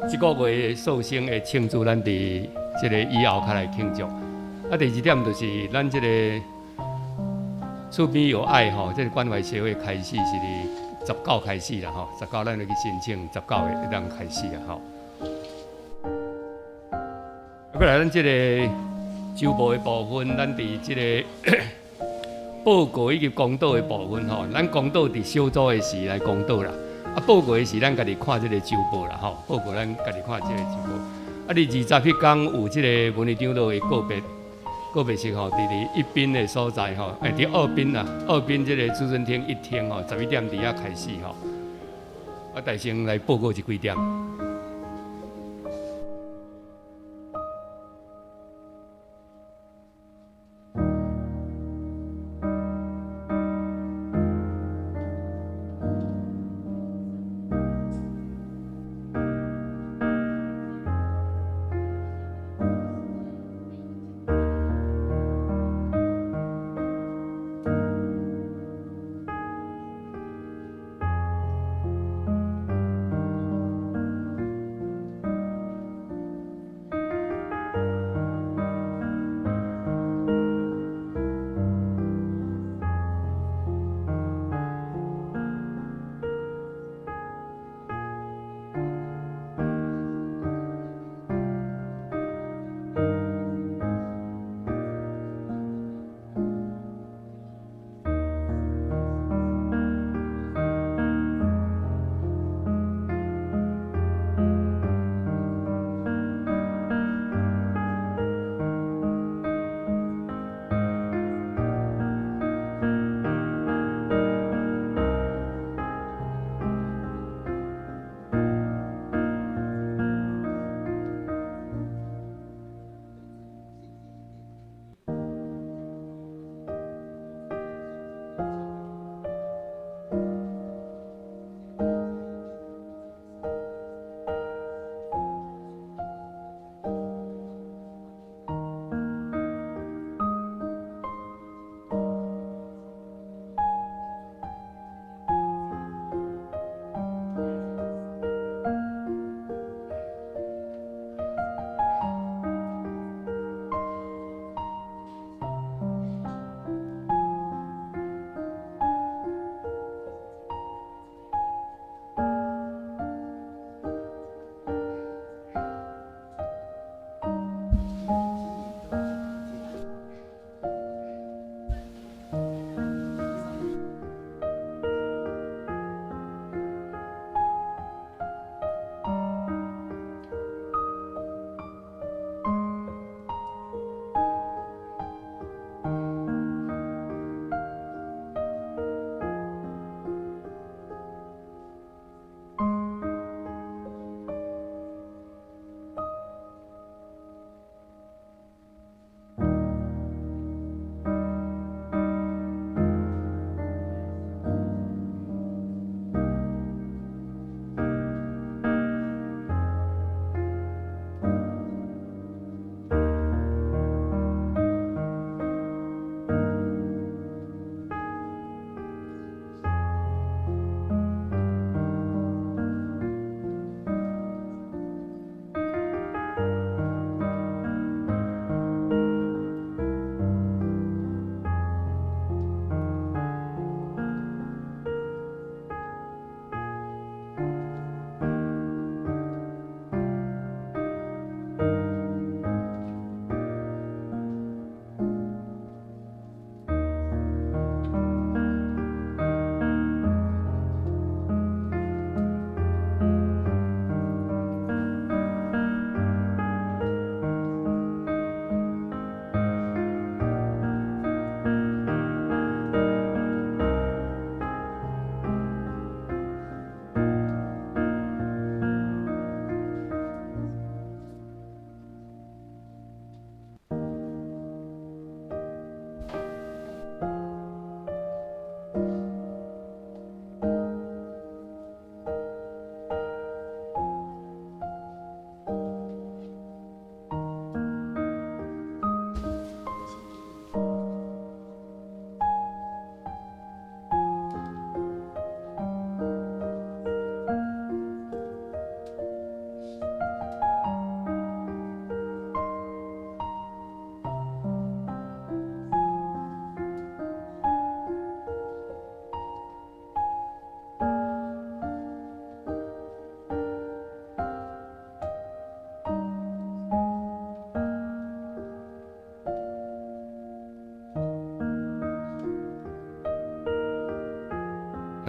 即个月的寿星会庆祝，咱伫即个以后较来庆祝。啊，第二点就是咱即个厝边有爱吼，即个关怀协会开始是伫19开始啦吼，19咱就去申请，19会当开始啊吼。啊，过来咱即个州部的部分，咱伫即个报告以及公道的部分吼，咱公道伫小组的时来公道啦。啊，报告的是咱家己看即个周报啦吼，报告咱家己看即个周报。啊，伫20迄天有即个文理长都会个别性吼，伫一滨的所在吼，伫二滨啦，二滨即个驻村厅一厅吼，11点伫遐开始吼。我大先来报告是几点？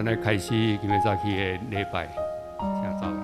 咱来开始今日早起的礼拜，请走来。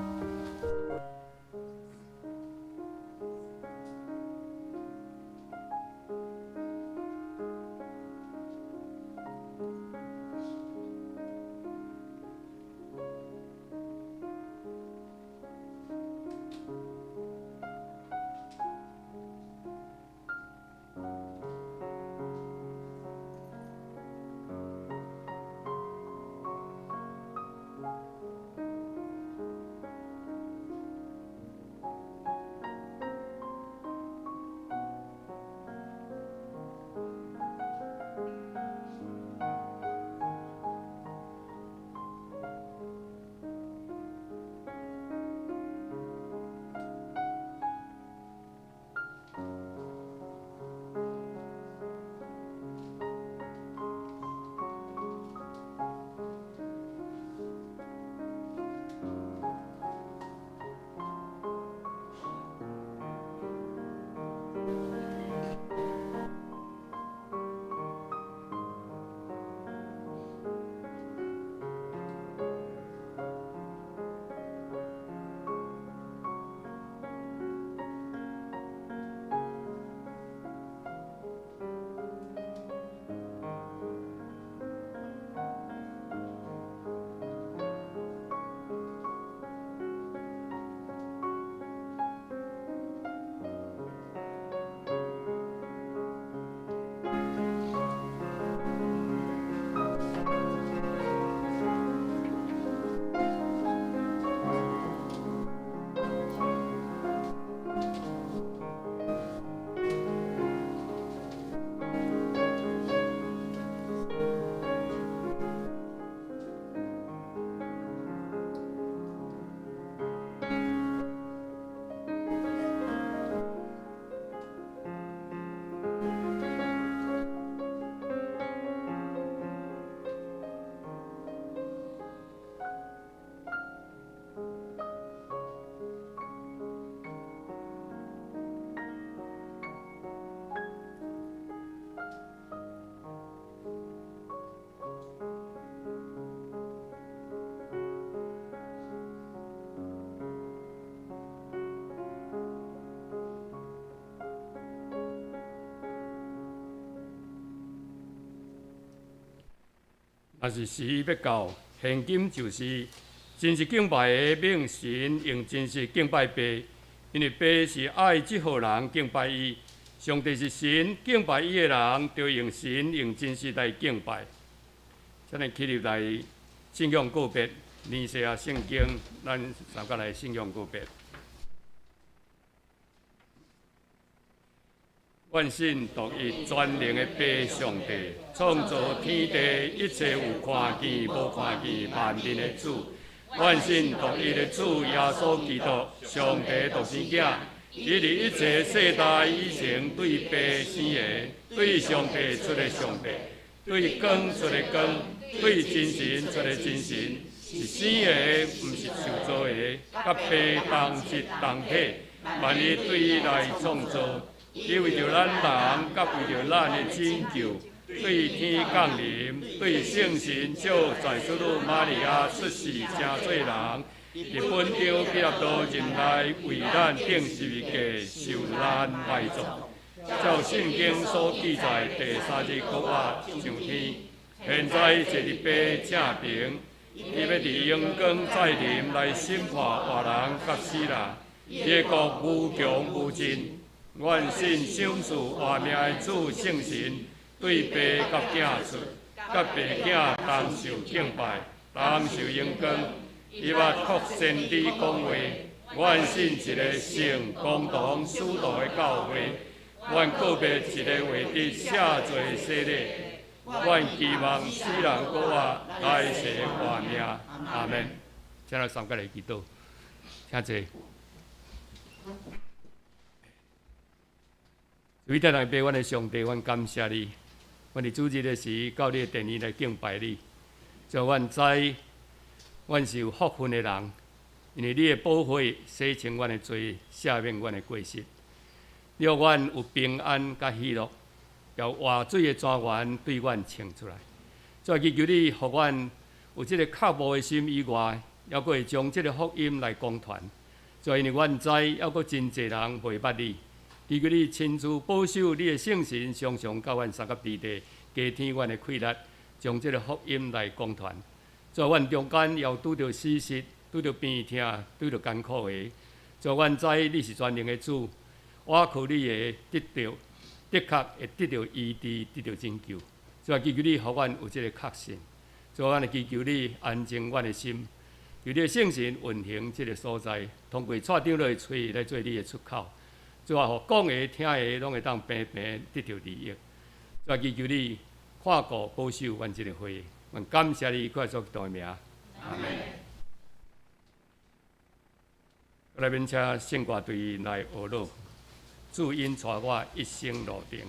若是时要到，现今就是真实敬拜的命神，用真实敬拜爸，因为爸是爱即号人敬拜伊。上帝是神，敬拜伊的人，就用神用真实来敬拜。遮尼起入来信仰告别，尼西亚圣经，咱三个来信仰告别。愿信独一全能的爸上帝，创造天地一切有看见无看见万民的主。愿信独一的主耶稣基督，上帝独生囝，伊伫一切世代以前对爸生的，对上帝出的上帝，对光出的光，对真神出的真神，是生的，毋是受造的，甲爸同质同体，万一对伊来创造。伊为着咱人，甲为着咱的拯救，对天降临，对圣神照在主女玛利亚出世，成做人，日本着彼拉多人来为咱顶十字架受难埋葬。照圣经所记载，第三日国啊上天，现在坐伫爸正平，伊要伫阳光再临来审判活人甲死人，伊的国无穷无尽。愿信赏赐活命的主圣神，对爸甲囝出，甲爸囝同受敬拜，同受荣光。伊捌扩先知讲话，愿信一个圣公堂使徒的教会，愿告别一个话题写做洗礼，愿期望死人国啊来世活命。阿门。请来三个来祈祷，请坐。伟大的爸，阮的上帝，阮感谢你。阮伫主日的时，到你的殿里来敬拜你。就阮知，阮是有福分的人，因为你的保惠洗清阮的罪，赦免阮的过失，让阮有平安甲喜乐，要活水的泉源对阮倾出来。再祈求你，互阮有即个靠无的心以外，还佫会将即个福音来公传。就因为阮知，还佫真侪人袂捌你，祈求你亲自保守你的圣神，常常甲阮三个彼得，加添阮的气力，将即个福音来公传。在阮中间也有拄着死失、拄着病痛、拄着艰苦的，在阮知你是全能的主，我靠你的得着，的确会得到医治、得到拯救。就祈求你，互阮有即个确信。就阮会祈求你安静阮的心。由你的圣神运行这个所在，通过蔡长老的嘴来做你的出口，最后互讲的、听的拢会当平平得到利益。再祈求你看顾保守阮这个会，愿感谢你快速代名。阿门。来面请圣歌队来学乐，主因带我一生路程。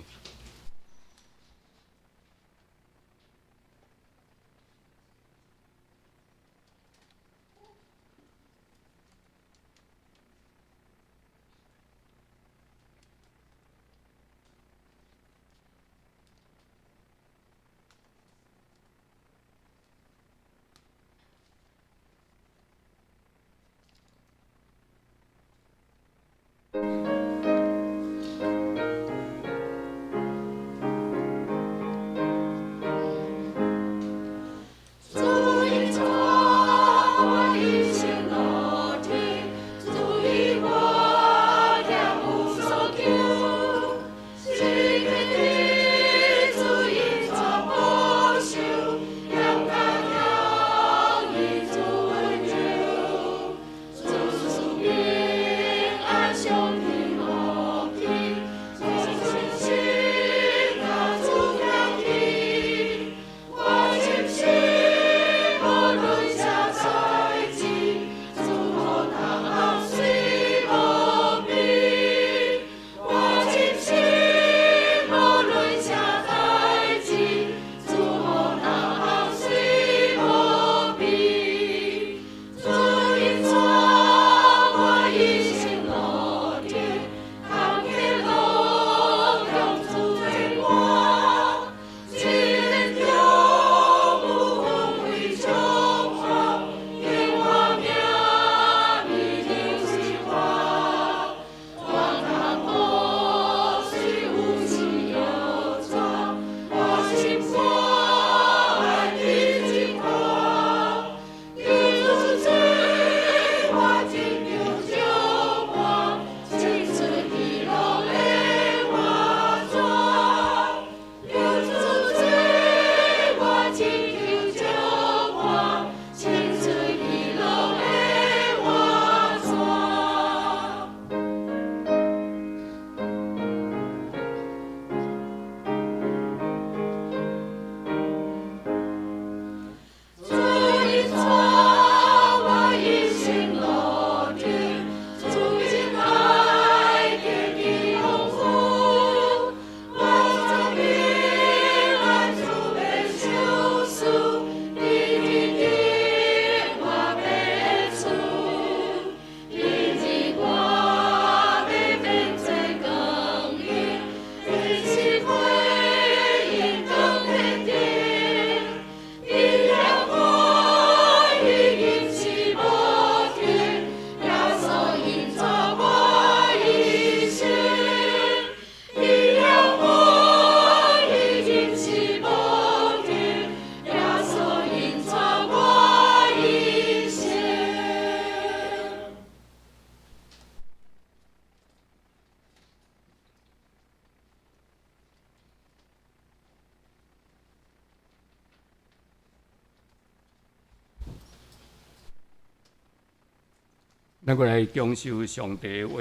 咱过来恭受上帝的话，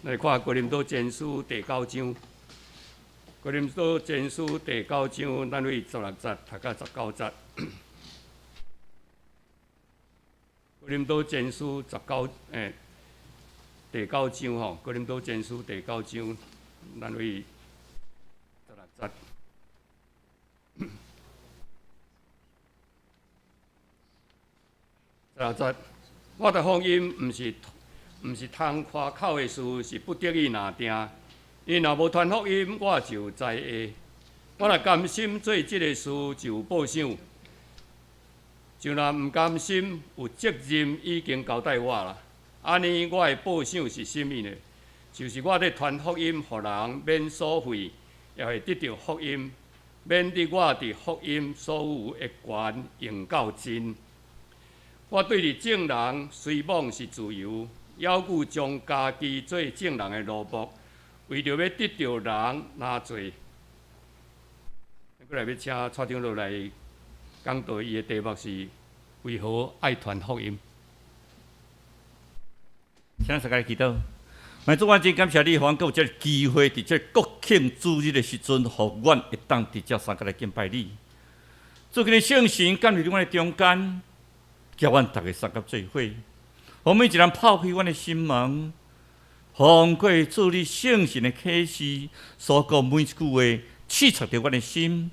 来看《哥林多前书》第9章。《哥林多前书》第9章，咱为16节读到19节。《哥林多前书》第9章吼，《哥林多前书》第9章，咱为16节。16节。我的福音毋是通夸口的事，是不得已拿定。因若无传福音，我就知下。我若甘心做即个事，就报赏。就若毋甘心，有责任已经交代我啦。安尼我的报赏是甚物呢？就是我咧传福音，互人免所费，也会得到福音，免得我伫福音所有的权用到尽。我对你正人虽妄是自由，要求将家己做正人的奴仆，为着要得到人拿罪。过来要请蔡长老来讲道，伊的题目是为何爱传福音。请大家祈祷。主，我真感谢你，还给我这个机会，伫这国庆主日的时阵，互阮会当伫这三个来敬拜你。做今日圣神降临伫阮的中间，叫阮大家三个做伙，互每一人抛开阮的心门，通过做你圣神的启示，所讲每一句话，刺插着阮的心。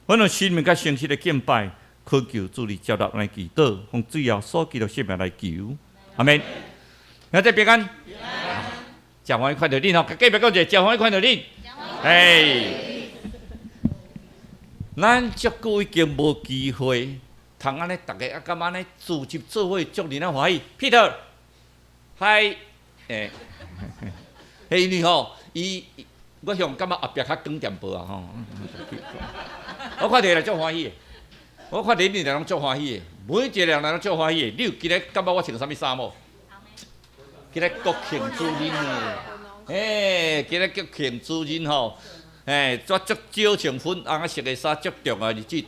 阮用生命甲诚实的敬拜，恳求主你接纳咱的祈祷，奉主耶稣基督圣名来求，阿门。现在平安。食饭看到恁吼，隔壁讲者食饭看到恁，哎，咱足久已经无机会，通安尼大家敢安尼组织做伙，祝恁啊欢喜。Peter， 嗨，诶，因为吼，我向感觉后壁较光点无啊吼。我看到来足欢喜的，我看到恁人足欢喜的，每一个人拢足欢喜的。你有记得感觉我穿啥物衫无？今日国庆主日呢，今日国庆主日吼，足少穿粉红色的衫，足重要日子。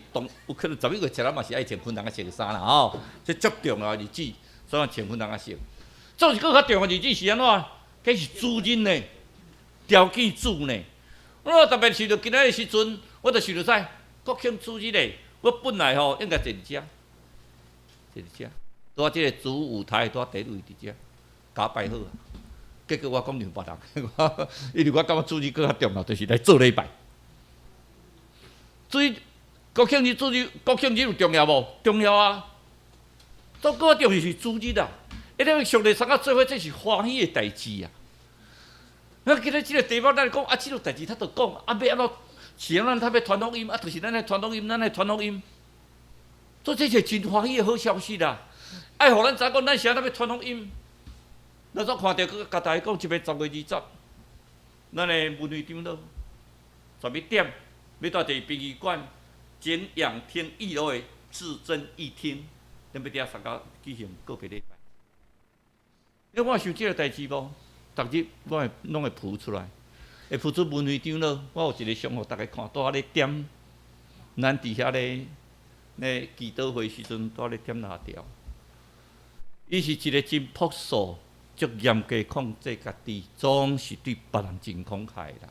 有可能11月7日嘛是爱穿粉红色的衫啦吼，这足重要日子，所以穿粉红色。做一个较重要日子是安怎？这是主日呢，条件主呢。我特别想到今仔的时阵，我就想到啥？国庆主日嘞，我本来吼应该坐伫遮，拄即个主舞台拄第一位伫遮。甲我摆好啊！结果我讲两别人，因为我感觉主日更较重要，就是来做礼拜。主日国庆日有重要无？重要啊！都更重要是主日啊！一定上帝三个做伙，这是欢喜的代志啊！那今日即个题目咱讲啊，即个代志他著讲啊，要安怎？是咱他要传福音啊，就是咱来传福音，咱来传福音。做这是真欢喜的好消息啦！爱互咱知讲，咱是安怎要传福音。咱所看到，佮甲大家讲，1月10月20，咱的文会长老11点要到第殡仪馆景仰厅1楼的至真义厅，咱要伫遐参加举行告别礼拜。因为我想即个代志无，逐日我会拢会浮出来，会浮出文会长老。我有一个相互大家看，拄仔咧点，咱伫遐咧祈祷会时阵，拄仔咧点哪条？伊是一个真朴素。足严格控制家己，总是对别人真慷慨啦。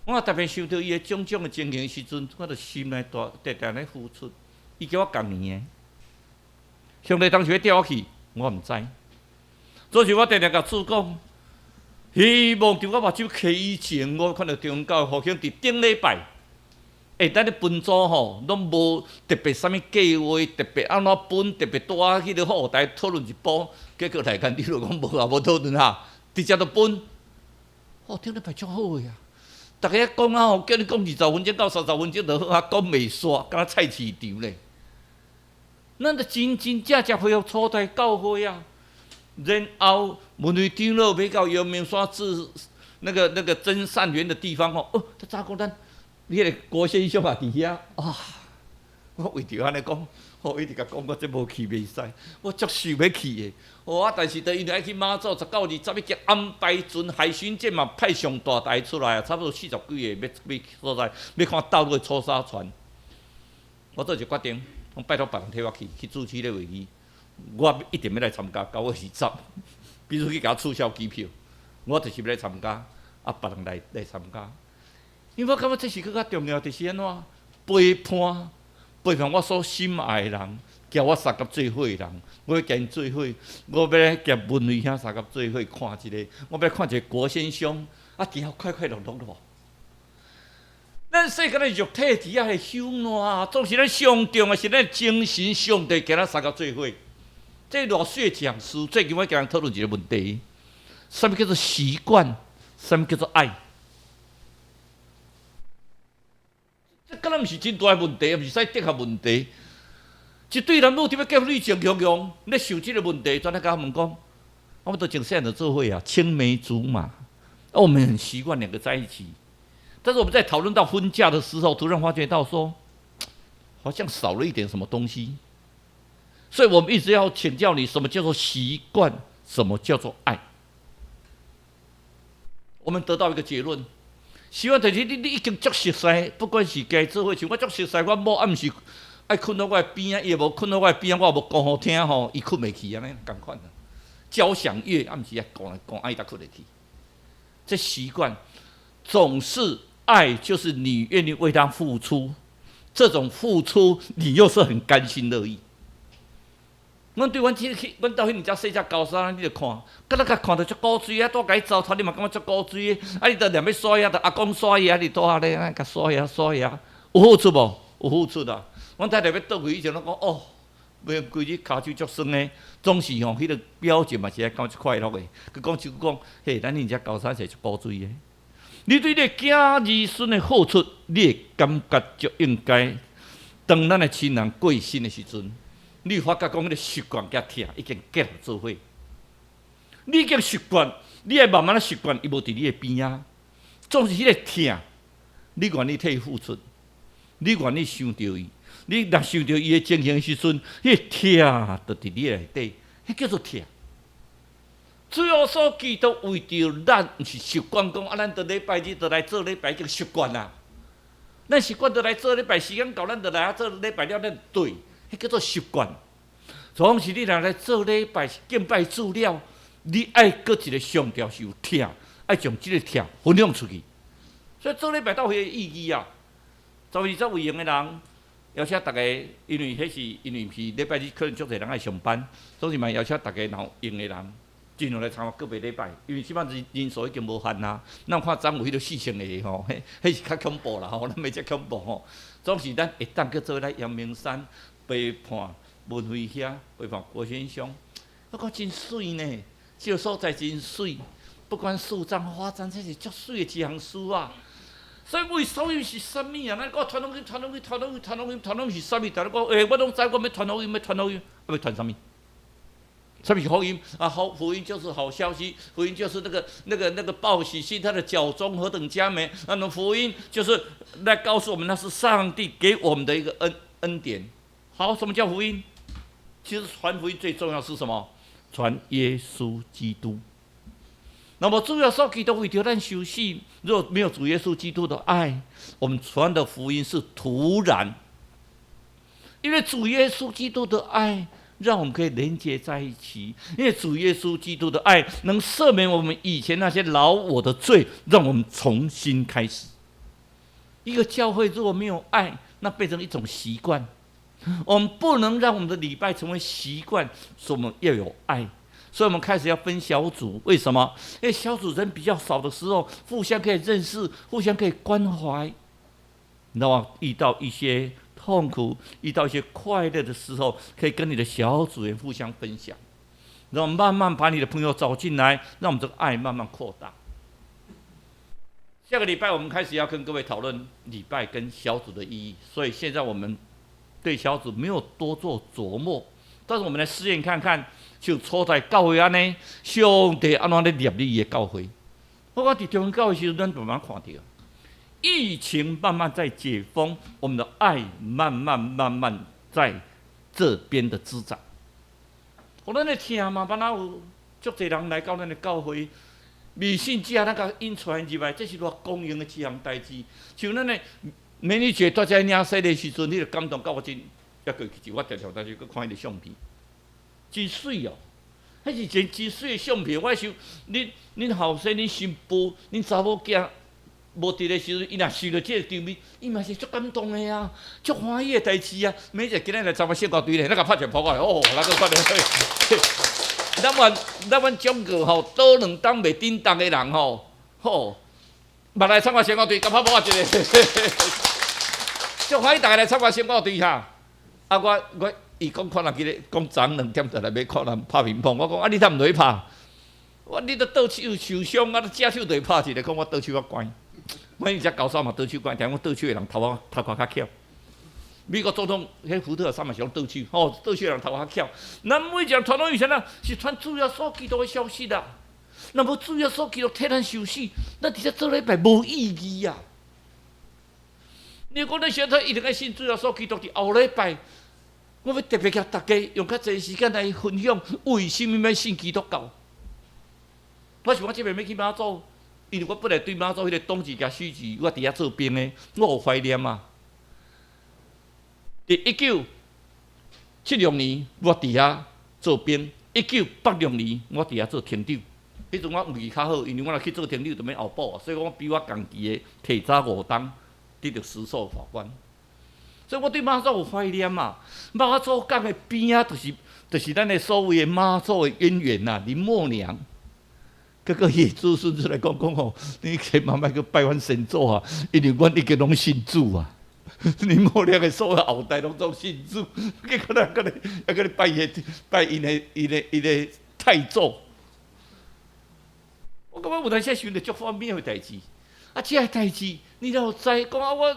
我特别想到伊的种种的情形时阵，我着心内常常咧付出。伊叫我共年的，上帝当时要调我去，我毋知。所以我常常甲主讲，希望伫我目睭开以前，我看到中教复兴伫顶礼拜，咱咧分组吼，拢无特别啥物计划，特别安怎分，特别带去咧后台讨论一步。结果来间你就讲无啊，无讨论哈，直接就分。顶礼拜足好个啊！逐个讲啊吼，叫你讲20分钟到30分钟就好啊，讲袂煞，敢若菜市场咧。咱着真正恢复初代教会啊！然后文会长老要到阳明山至那个真善园的地方吼，他早讲咱迄个郭先生啊伫遐啊，我为着安尼讲。伊直甲讲，我这无去袂使，我足想要去的。但是因为爱去马祖19、20，已经安排船海巡舰嘛派上大台出来啊，差不多40几个要所在，要看到尾初沙船。我做一决定，我拜托别人替我去主持咧会议，我一定要来参加，9月20，比如去甲我取消机票，我就是要来参加，别人来参加。因为我感觉这是更较重要，就是安怎陪伴我所心爱的人，叫我三甲做伙的人，我要跟因做伙，我要来甲文慧兄三甲做伙看一个，我要看一个郭先生，今后快快乐乐咯。咱世间的肉体伫遐会朽烂，总是咱上重的是咱精神上帝叫咱三甲做伙。这偌血讲事，最近我跟人讨论一个问题：什么叫做习惯？什么叫做爱？这敢若毋是真大的问题，毋是使哲学问题。一对男女伫要结婚，你情汹汹，咧想即个问题，转来甲我们讲，我们都从现在的做伙啊，青梅竹马，我们很习惯两个在一起。但是我们在讨论到婚嫁的时候，突然发觉到说，好像少了一点什么东西。所以我们一直要请教你，什么叫做习惯，什么叫做爱。我们得到一个结论：习惯就是你已经足熟悉，不管是家做伙，像我足熟悉，我某暗时爱困到我的边啊，伊无困到我的边啊，我无讲好听吼，伊困袂去安尼共款的。交响乐暗时爱讲来讲，爱才困得去。这习惯总是爱，就是你愿意为他付出，这种付出你又是很甘心乐意。阮对阮到迄只细只高山，你著看，敢若甲看到足古锥啊，拄甲伊糟蹋，你嘛感觉足古锥的。啊，你著念要刷牙，著阿公刷牙，你拄下咧，安甲刷牙，有付出无？有付出啊！阮太太要倒去以前，拢讲哦，袂规日骹手足酸的，总是吼，迄个表情嘛是爱感觉快乐的。佮讲就讲，嘿，咱迄只高山是足古锥的。你对你囝儿孙的付出，你会感觉就应该。当咱的亲人过身的时阵。你发觉讲，迄个习惯甲疼已经结合做伙。你已经习惯，你会慢慢的习惯，伊无伫你的边啊。总是迄个疼，你愿意替伊付出，你愿意想到伊，你若想到伊的情形时阵，迄个疼就伫你内底，迄叫做疼。主要所基督为着咱，毋是习惯讲啊，咱伫礼拜日就来做礼拜，已经习惯啦。咱习惯就来做礼拜，时间到咱就来啊做礼拜了，咱对。迄叫做习惯，总是你若来做礼拜敬拜主了，你爱搁一个上调是有疼，爱将即个疼分享出去。所以做礼拜到迄个意义啊，12位用的人，邀请大家，因为迄是因为是礼拜日可能足侪人爱上班，所以嘛邀请大家若有用的人，尽量来参加个别礼拜，因为即摆人数已经无限啦。咱看昨有迄个4000个吼，迄是较恐怖啦吼，咱袂遮恐怖吼。总是咱会当叫做来阳明山。陪伴文辉遐，陪伴郭先生，我讲真水呢，这个所在真水，不管树葬花葬，这是足水的一项事啊。所以为所有是啥物啊？咱讲传落去是啥物？大家讲，我拢知，我要传福音，要传啥物？什么是福音啊？福音就是好消息，福音就是那个报喜信，他的脚中何等佳美。那么福音就是来告诉我们，那是上帝给我们的一个恩典。好，什么叫福音？其实传福音最重要是什么？传耶稣基督。那么主要说基督为着咱受死，如果没有主耶稣基督的爱，我们传的福音是徒然。因为主耶稣基督的爱，让我们可以连接在一起。因为主耶稣基督的爱能赦免我们以前那些老我的罪，让我们重新开始。一个教会如果没有爱，那变成一种习惯。我们不能让我们的礼拜成为习惯，所以我们要有爱。所以我们开始要分小组，为什么？因为小组人比较少的时候，互相可以认识，互相可以关怀。你知道吗？遇到一些痛苦，遇到一些快乐的时候，可以跟你的小组员互相分享，然后慢慢把你的朋友找进来，让我们这个爱慢慢扩大。下个礼拜我们开始要跟各位讨论礼拜跟小组的意义，所以现在我们对小组没有多做琢磨，但是我们来试验看看，就处在教会安尼，上帝安怎咧立你的教会。我讲伫中央教会时阵，咱慢慢看到，疫情慢慢在解封，我们的爱慢慢在这边的滋长。我咱的听嘛，班哪有足侪人来到咱的教会，微信只那个引传入来，这是偌公用的一项代志，像咱的。美女姐大家领洗的时阵，你就感动到我真，还过去我常常但是去看伊个相片，真水哦！迄是真水的相片。我想，恁后生、恁新妇、恁查某囝无伫的时阵，伊若收到这个场面，伊嘛是足感动的啊，足欢喜的代志啊！每日今日来参加圣歌队咧，咱甲拍一波过来，哦，那个快点。咱阮中国吼，倒两当袂叮当的人吼，吼，捌来参加圣歌队，甲拍波一个。就欢迎大家来参加圣歌队哈！啊，我伊讲看人记咧，讲昨2点就来要看人拍乒乓。我讲啊，你呾毋落去拍？我你都倒手受伤啊，只手就会拍一个，讲我倒手较乖。我伊只高手嘛倒手乖，听讲倒手的人头壳较巧。美国总统迄福特三嘛是用倒手，倒手人头较巧。咱每一个传统以前啊，是传主耶稣基督的消息啦。若无主耶稣基督替咱受死，咱伫遮做礼拜无意义啊。如果咱现在一定要信主耶稣基督，伫后礼拜，我要特别甲大家用较侪时间来分享，为什么要信基督教？我想我即边要去马祖，因为我本来对马祖迄个冬至甲许字，我伫遐做兵的，我有怀念啊。伫1976年，我伫遐做兵；1986年，我伫遐做厅长。迄阵我运气较好，因为我若去做厅长，就免后补啊，所以我比我同期的提早5档得到时速法官。所以我对马祖有怀念嘛。马祖港的边啊，就是咱的所谓的马祖的渊源呐，林默娘。结果伊子孙出来讲吼，你千万莫去拜阮先祖啊，因为阮一直拢信主啊。林默娘的所有后代拢做信主，结果咱还搁拜因的太祖。我感觉有当时想着足方便的代志，啊，这个代志你若有知，讲啊，我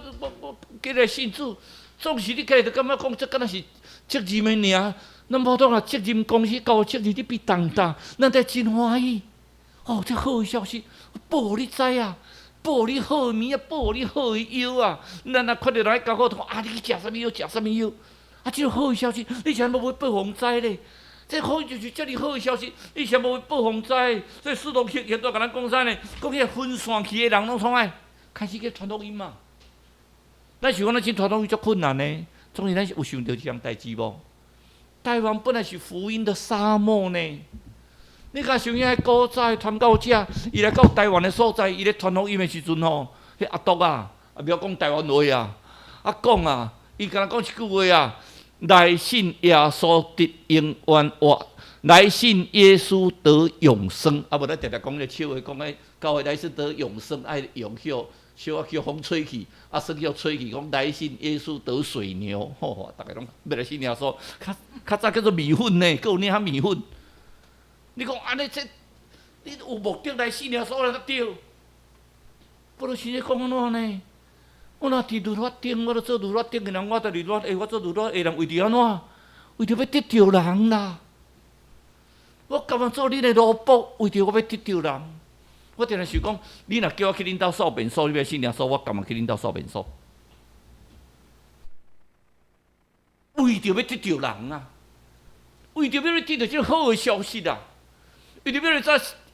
过来信主，总是你家己就感觉讲，这敢若是责任的尔。咱无当啊，责任公司交责任你比重大，咱才真欢喜。哦，这好的消息，报你知啊，报你好面啊，报你好的药啊。咱若看到人交我讲啊，你去食啥物药，食啥物药？啊，这个好的消息，你想要无报互知咧？这可能就是遮尔好的消息，你想无报互知？所以四通现在甲咱讲啥呢？讲迄个分散去的人拢创爱开始去传福音嘛。咱想讲咱真传福音足困难呢，总是咱有想到这样代志无？台湾本来是福音的沙漠呢。你甲想遐古早传到遮，伊来到台湾的所在，伊咧传福音的时阵吼，迄阿独啊，也不要讲台湾话啊，讲啊，伊敢若讲一句话啊，来信耶稣得永远活，来信耶稣得永生。啊，无咱常常讲个笑话，讲个教会来信得永生，爱用小叫风吹去，啊，生叫吹去，讲来信耶稣得水牛，吼，大家拢要来信耶稣，较早叫做米粉呢，还有领米粉。你讲安尼，你有目的来信耶稣才对。不如现在讲安怎呢？我若伫律法顶，我著做律法顶的人，我著律法下，我做律法下人，为着安怎？为着要得着人啦。我甘愿做你的奴仆，为着我要得着人。我定定想讲，你若叫我去恁兜扫便所，你要信耶稣，我甘愿去恁兜扫便所。为着要得着人啊，为着要你得到这好的消息啊。为着要你知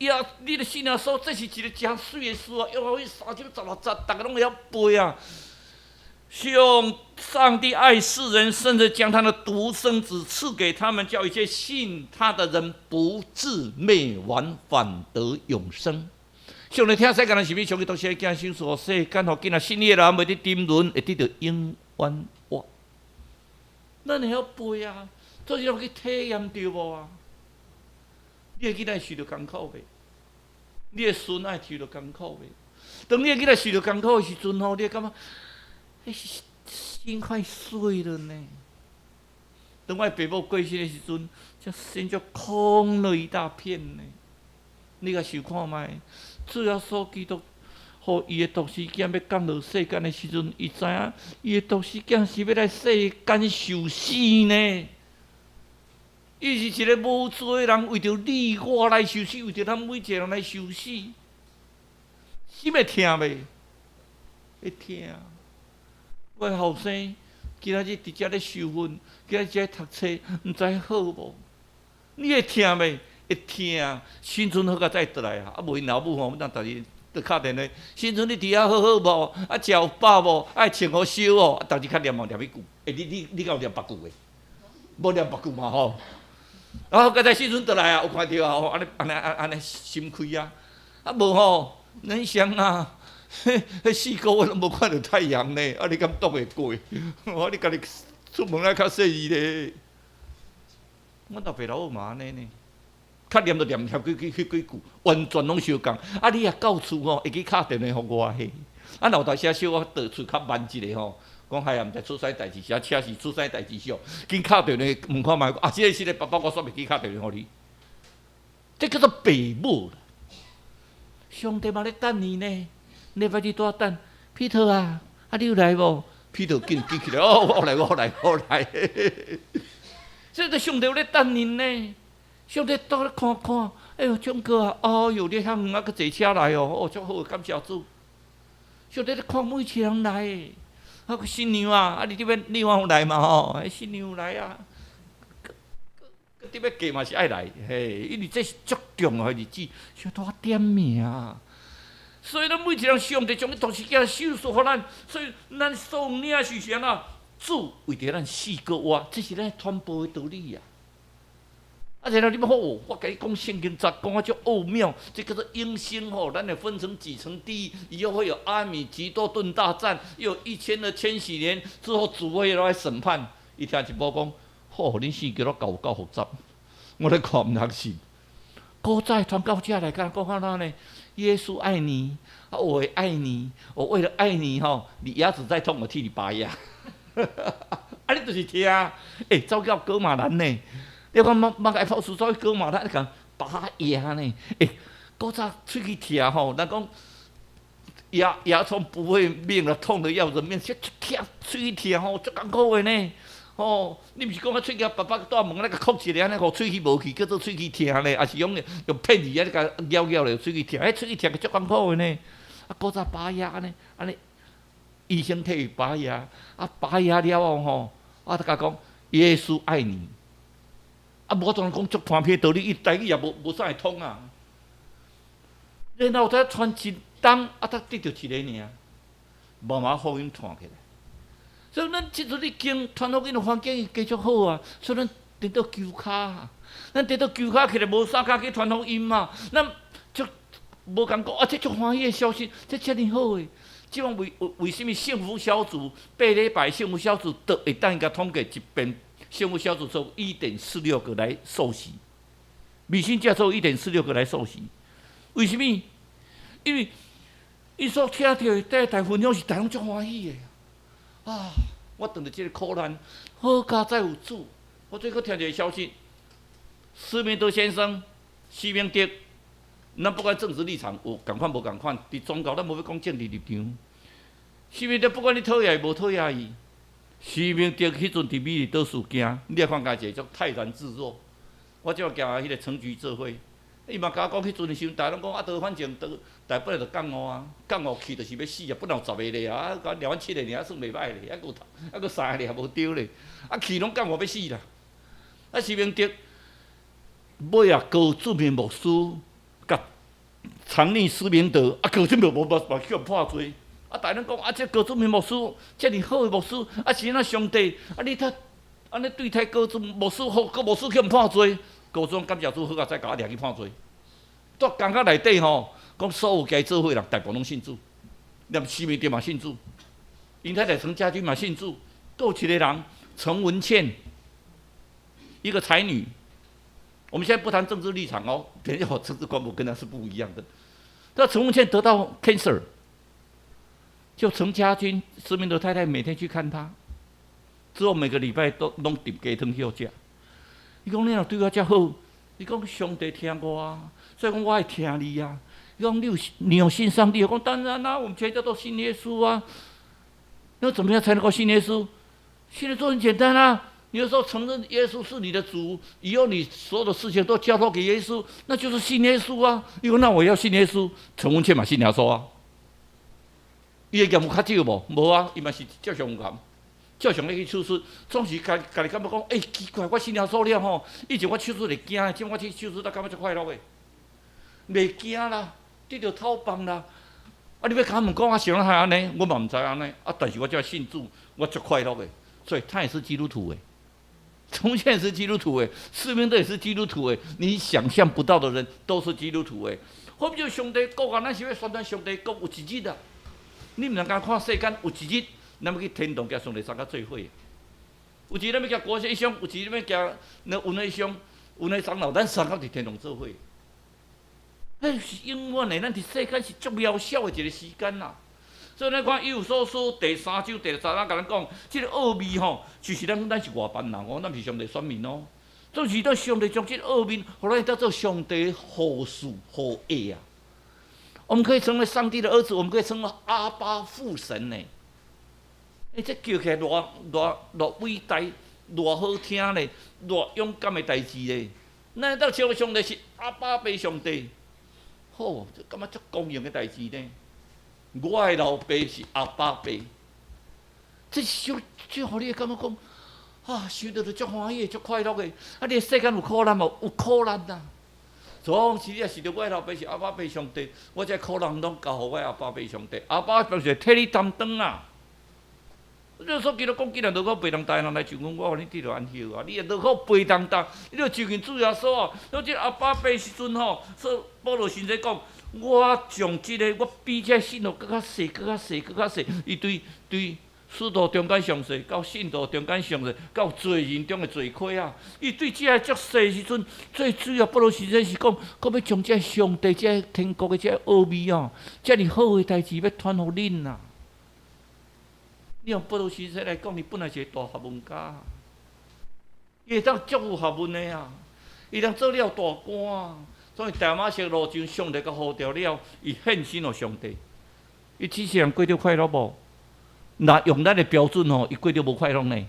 呀，你的信耶稣，这是一个真水的事啊！要去316节，大家拢会晓背啊。上帝爱世人，甚至将他的独生子赐给他们，叫一切信他的人不至灭亡，反得永生。上帝听世间人是物？上帝都是惊心所世间，互今仔信的人袂得沉沦，会得到永远活。咱会晓背啊，做时要去体验着无啊？你的囡仔受着艰苦袂？你的孙爱受着艰苦袂？当你的囡仔受着艰苦的时阵吼，你会感觉，心快碎了呢。当我爸母过身的时阵，这心就空了一大片呢。你甲想看卖，主耶稣基督，互伊的独生囝要降落世间的时阵，伊知影伊的独生囝是要来世间受死呢。伊是一个无罪的人，为着你我来受死，为着咱每一个人来受死，心会痛袂？会痛。我的后生今仔日伫遮咧受训，今仔日遮读册，毋知好无？你会痛袂？会痛。新春好甲再倒来啊！啊，无因老母吼，咱逐日都敲电话，新春你伫遐好好无？啊，食有饱无？爱穿好烧哦。啊，逐日较念嘛念迄句，你敢有念别句诶？无念别句嘛吼。然后刚才新春倒来啊，有看到啊，吼，安尼心开啊。啊，无吼，恁想啊。迄4个月拢无看到太阳呢，啊！你敢挡会过？我你家己出门来较细致咧。我老爸老母嘛安尼呢，较念就念迄几句，完全拢相共。啊，你若到厝吼，会去敲电话互我嘿。啊，有当时小我倒厝较慢一个吼，讲哎呀，毋知出啥代志，是车是出啥代志上，紧敲电话问看卖，啊，这个是咧爸爸，我煞袂记敲电话互你。这叫做爸母啦。上帝嘛咧等你呢。礼拜日多等，Peter 啊，你有来无？彼得紧举起来，哦，我来。这个上帝咧等您呢，上帝倒咧看看，哎呦，忠哥啊，哦哟，你遐远啊，去坐车来哦，哦，足好，感谢主。上帝咧看每一个人来的，啊，个新娘啊，你这边你有来嘛吼？新娘有来啊，这边嫁嘛是爱来，嘿，因为这是足重要的日子，上帝点名啊。所以咱每一个人上帝将伊同时间手赐予咱，所以咱所领的是啥啊？主为着咱死过活，这是咱传播的道理啊。然后你们我甲你讲圣经咋讲啊？叫奥妙，这叫做永生吼。咱会分成几层地狱，以后会有阿米吉多顿大战，又有1000的千禧年之后，主会来审判。伊听一波讲，恁死叫我够复杂，我咧看毋通信。古早传到这来讲啊哪呢？耶稣爱你，我也爱你。我为了爱你你牙齿再痛，我替你拔牙。你就是听，走到哥马兰呢。你讲马解剖师走去哥马兰，你讲拔牙呢？古早喙齿疼咱讲牙痛不会命了，痛的要人命，这疼喙齿疼足艰苦的呢。你毋是讲喙齿爸爸带门那个哭一下，那个喙齿无去，叫做喙齿疼呢？还是用骗你你甲咬咬咧，喙齿疼，喙齿疼足艰苦的呢。古早拔牙呢，安尼医生替伊拔牙，拔牙了后他讲耶稣爱你。无当然讲足偏僻道理，伊台语也无啥会通啊。然后再传一冬，才得到一个尔，慢慢福音传起来。所以咱即阵你经传福音的环境继续好啊，所以咱得到球卡，咱得到球卡起来，无啥卡去传福音嘛。咱就无讲讲这足欢喜的消息，这遮尔好诶。即种为什么幸福小组8礼拜幸福小组都会当伊甲统计一遍？幸福小组做1.46个来受洗，美心教做1.46个来受洗。为什么？因为伊所听到的第一台分享是大家足欢喜的啊！我当着这个苦难，好家再有主。我最后听到一个消息，施明德先生、施明德，咱不管政治立场有共款无共款，伫宗教咱无要讲政治立场。施明德不管你讨厌伊无讨厌伊。施明德迄阵伫美丽岛事件，你来看家一个叫泰然自若。我只行迄个城局做伙，伊嘛甲我讲，迄阵的时候，大家拢讲反正大本来就降五啊，降五去就是要死啊，本来有10个咧啊，甲聊阮7个尔，算袂歹咧，还佫3个咧，无对咧，去拢降五要死啦。施明德尾高著名牧师甲藏匿施明德，高著名无叫人破罪。大人讲这高祖明牧师遮尔好的牧师，是那上帝，你他安尼对待高祖牧师好，高牧师去判罪，高祖感谢主好，再甲我掠去判罪。在监狱内底讲所有该做伙人，大部分拢信主，连施明德嘛信主，因太太陈家军嘛信主，还有一个人陈文茜，一个才女。我们现在不谈政治立场等一下政治观我跟他是不一样的。那陈文茜得到 cancer。就陈家军、施明德太太每天去看他，之后每个礼拜都拢炖鸡汤给我食。伊讲你若对我遮好，伊讲上帝听我啊，所以讲我爱听你啊。伊讲你有信上帝，我讲当然啦，我们全家都信耶稣啊。那怎么样才能够信耶稣？信耶稣很简单啊，你有时候承认耶稣是你的主，以后你所有的事情都交托给耶稣，那就是信耶稣啊。伊讲那我要信耶稣，陈文茜嘛信耶稣啊。伊会验有较少无？无啊，伊嘛是照常有验，照常咧去手术，总是家己感觉讲，奇怪，我信耶稣了吼，以前我手术会惊，即我去手术，感觉足快乐的，袂惊啦，得到透棒啦。你要甲我问讲想哪安尼，我嘛毋知安尼，但是我只要信主，我足快乐的，所以他也是基督徒诶。从前是基督徒诶，施明德也是基督徒诶，你想象不到的人都是基督徒诶。好比上帝国啊，咱是要宣传上帝国有一日啊。你毋能够看世间有一日，咱要去天堂，甲上帝三个做伙。有一日咱要行国际上，有一日要行那文艺上，文艺长老，咱三个伫天堂做伙。迄是永远的，咱伫世间是足渺小的一个时间啦。所以咱看《以弗所书》第3章第13节，甲咱讲，即个奥秘就是咱是外邦人咱是上帝选民总是咱上帝将即个奥秘，互咱当做上帝好事好爱啊。我们可以成为上帝的儿子，我们可以成为阿爸父神呢。这叫起来偌伟大、偌好听咧，偌勇敢的代志咧。咱到笑上帝是阿爸爸上帝，好，这感觉足公平的代志呢。我的老爸是阿爸爸，这就互你感觉讲，啊，受到就足欢喜、足快乐的。啊，你的世间有苦难无？有苦难呐。总是你也是着我的老爸是阿爸爸上帝，我这苦难拢交互我阿爸爸上帝，阿爸爸是替你担当啊。你所记得讲，既然落去背当大人来就讲，我互你得着安息啊！你若落去背当当，你著就近主耶稣啊！我这阿爸爸时阵吼，说保罗先生讲，我从即个我比这信徒更较细、更较细、更较细，伊对使徒中间上细，到信徒中间上细，到罪人中的罪魁啊！伊对这个足细时阵，最主要保罗先生是讲，要将这上帝、这天国的这奥秘啊，遮尔好的代志要传互恁啊！你用保罗先生来讲，伊本来是个大学问家，伊会当足有学问的啊，伊当做了大官，所以大马色路上上帝甲呼召了，伊献身予上帝。伊只是人过着快乐无？那用咱的标准吼，伊过着无快乐呢？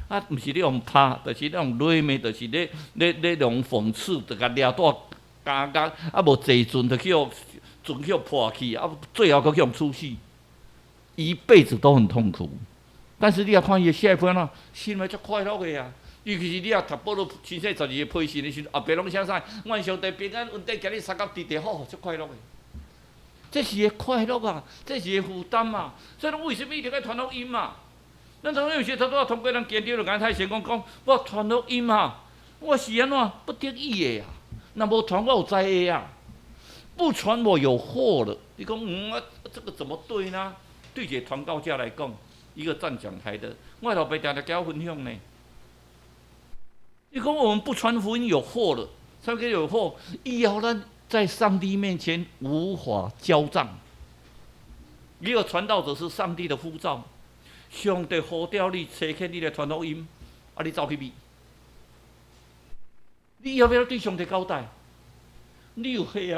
啊，毋是咧用拍，就是咧用擂骂，就是咧用讽刺，就甲掠带加加，啊无坐船就去船去破去，啊最后佫去处死。一辈子都很痛苦，但是你也看伊写篇啊，心里足快乐个呀。尤其是你也读保罗先生12个批信的时候，后壁拢写啥？愿上帝平安稳定，今日三角地地好，足快乐个。这是个快乐啊，这是个负担啊。所以咱为什么一定要传福音嘛？咱常常有时他都要通过咱见到就讲太神讲，我传福音啊，我是安怎不得已的呀？那无传我有灾的呀？不传我有祸了。你讲这个怎么对呢？对一个传教者来讲，一个站讲台的，我老爸常常跟我分享呢。你讲我们不传福音有祸了，什么叫有祸？以后咱在上帝面前无法交账。一个传道者是上帝的呼召，上帝呼召你，差遣你来传福音，啊，你走去咪？你要不要对上帝交代？你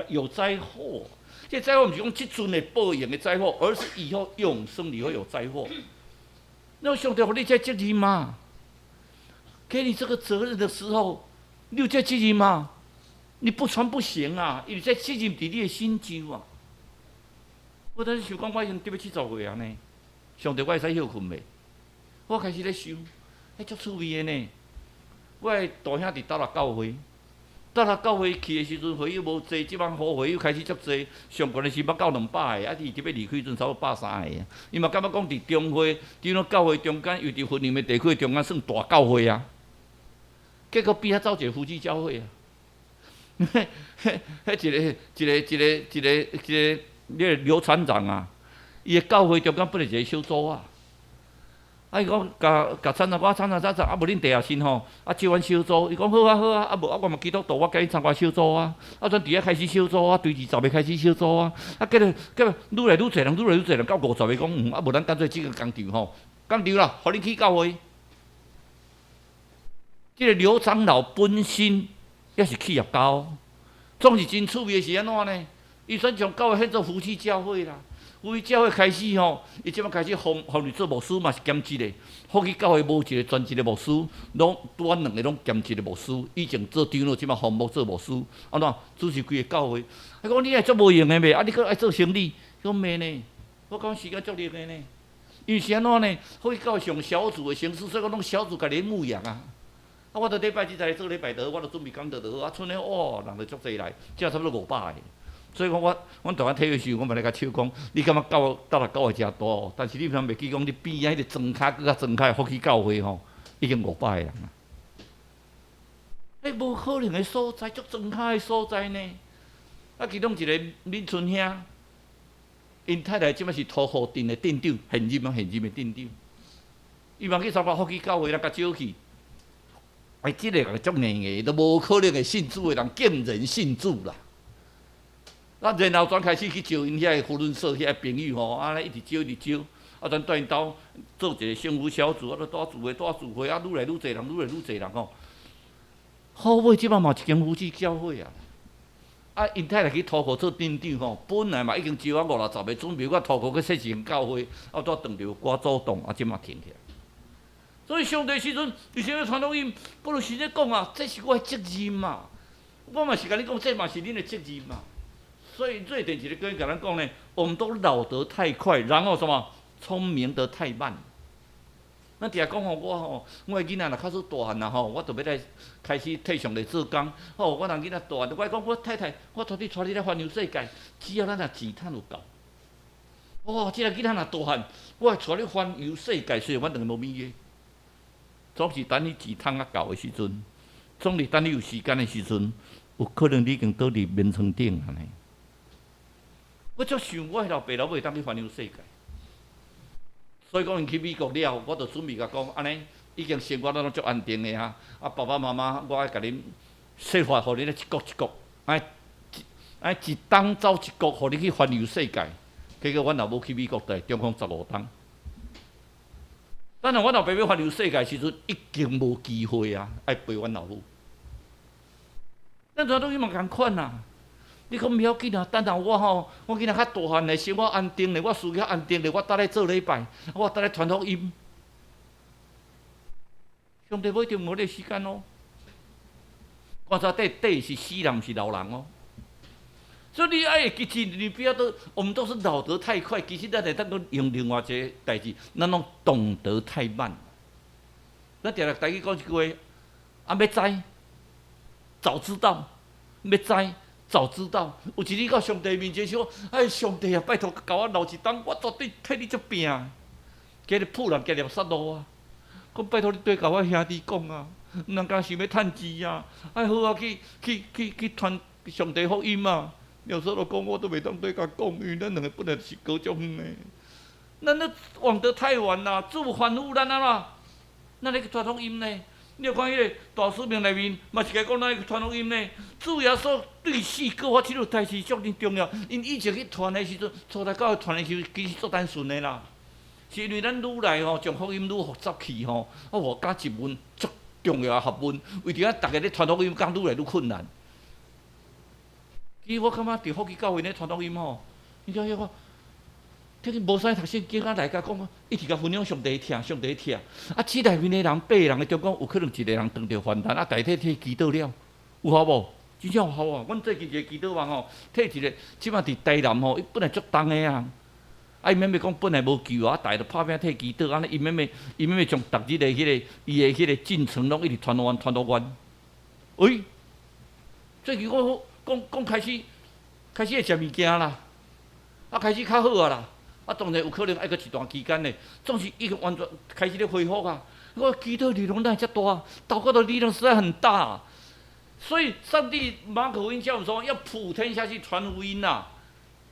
有灾祸。这灾祸不是讲即阵的报应的灾祸，而是以后永生你会有灾祸。那上帝给你这责任嘛？给你这个责任的时候，你有这责任吗？你不传不行啊！因为这责任伫你的心上啊。我当时想讲，我已经得要70岁啊呢，上帝我会使休困袂？我开始咧想，迄足趣味的呢。我的大兄弟倒来教会。到了教会去的时阵，会友无济，即摆好会友开始足济。上悬的是捌到200个，啊，伊特别离开阵差不多130个。伊嘛感觉讲伫中会，伫那教会中间，尤其婚姻的地区中间算大教会啊。结果比遐走一个夫妻教会啊。迄一个刘船长啊，伊的教会中间本来一个小组啊。啊！伊讲，甲参加我参加，啊，无恁地下神吼，啊，招阮小组。伊讲好啊好啊，啊无啊，我嘛基督徒，我甲伊参加小组啊。啊，咱伫遐开始小组啊，对20个开始小组啊。啊，结果愈来愈侪人，愈来愈侪人，到50个讲，啊无咱干脆即个工场吼，工场啦，互恁去教会。即个刘长老本身也是企业家，总是真趣味的是安怎呢？伊选将教会变做夫妻教会啦。夫妻教会开始吼，伊即摆开始互你做牧师嘛是兼职的。福气教会无一个专职的牧师，拢阮2个拢兼职的牧师。以前做长老，即摆项目做牧师，安怎主持规个教会？伊讲你爱做无用的袂？啊，你搁爱做生理？讲袂呢？我讲时间足力的呢。因为是安怎呢？福气教会上小组的形式，所以讲拢小组家己牧养啊。啊，我到礼拜日才做礼拜堂，我著准备讲道就好。啊，剩的哦，人就足济来，只差不多500个。所以讲阮大汉体育时，我嘛来甲笑讲，你感觉到了教会诚大哦，但是你若袂记讲，你边仔迄个庄脚搁较庄脚福气教会吼，已经500个人啦。无可能的所在，足庄脚的所在呢。啊，其中一个闽春兄，因太太即摆是土河镇的镇长，现任的镇长。伊嘛去参加福气教会，咱甲招去。哎，即个人足硬的，都无可能会信主的人，见人信主啦。啊，然后转开始去招因遐个福伦社遐个朋友吼，啊，一直招，啊，转带因兜做一个幸福小组，啊，都带聚会，啊，愈来愈侪人吼。好尾即摆嘛一间夫妻教会啊，啊，因太太去土库做镇长吼，本来嘛已经招啊50-60个，准备我土库去设一间教会，啊，拄断着我主动，啊，即嘛停起来。所以上帝时阵，为什么传福音？不如现在讲啊，这是我的责任嘛。我嘛是甲你讲，这嘛是恁的责任嘛。所以瑞典一个跟甲咱讲呢，我们都老得太快，然后什么聪明得太慢。咱定讲吼，我的囡仔若较大汉啦吼，我就要来开始替上帝做工。吼，我人囡仔大汉，我讲我太太，我带你来环游世界，只要咱若钱趁有够。哦，即个囡仔若大汉，我会带你环游世界，虽然阮两个无蜜月。总是等你钱趁啊够的时阵，总是等你有时间的时阵，有可能你已经倒伫眠床顶安尼。我足想我迄老爸老母当去环游世界，所以讲因去美国了，我就准备甲讲安尼，已经生活都足安定的啊。啊，爸爸妈妈，我爱甲恁设法，互恁一国一国，一冬走一国，互你去环游世界。结果阮老母去美国的中共15冬。等下，阮老爸要环游世界时阵，已经无机会啊！爱陪阮老母。咱传统伊嘛共款呐。你讲毋要紧啊，等下我吼，我囡仔较大汉嘞，生活安定嘞，我事业安定嘞，我倒来做礼拜，我倒来传福音。上帝不一定无这时间哦。观察底是死人，毋是老人哦。所以你爱会记住，你不要都，我们都是老得太快。其实咱会当用另外一个代志，咱拢懂得太慢。咱定定台语讲一句话，啊，要知早知道，要知早知道。有一日到上帝面前说：“哎，上帝啊，拜托甲我留一冬，我绝对替你做拼。”今日仆人今日杀路啊！讲拜托你对甲我兄弟讲啊，毋通讲想要趁钱啊！哎，好啊，去传上帝福音啊！有时候讲我都袂当对甲讲，因为咱两个本来是隔足远的，咱咧往得太远啦，主吩咐咱啊啦，咱咧去传福音呢。你有看迄个大使命内面，嘛是甲讲咱去传福音呢。主耶稣对死过活即个代志足重要，因以前去传的时阵，初代教会传的时候，其实足单纯的啦。是因为咱愈来吼，将福音愈复杂去吼，啊，我加一门足重要的学问，为着咱逐个咧传福音，讲愈来愈困难。其实我感觉伫福建教会咧传福音吼，你看迄个，这个无使读圣经啊，来甲讲，一直甲分享上帝听，上帝听。啊，这内面的人8个人的中间，有可能一个人当着犯难，啊，代替祈祷了，有效无？真正有效啊！阮最近一个祈祷网吼，替一个，即马伫台南吼，伊本来足重的啊。啊，伊免要讲本来无救啊，大家就拍拼替祈祷，安尼伊免要将逐日的伊的迄个进程拢一直传完。喂，最近我讲开始会食物件啦，啊开始较好啊啦，啊当然有可能爱搁一段期间呢，总是已经完全开始咧恢复啊。我祈祷力量哪会遮大？祷告的力量实在很大啊。所以上帝马可福音教我们说，要普天下去传福音呐。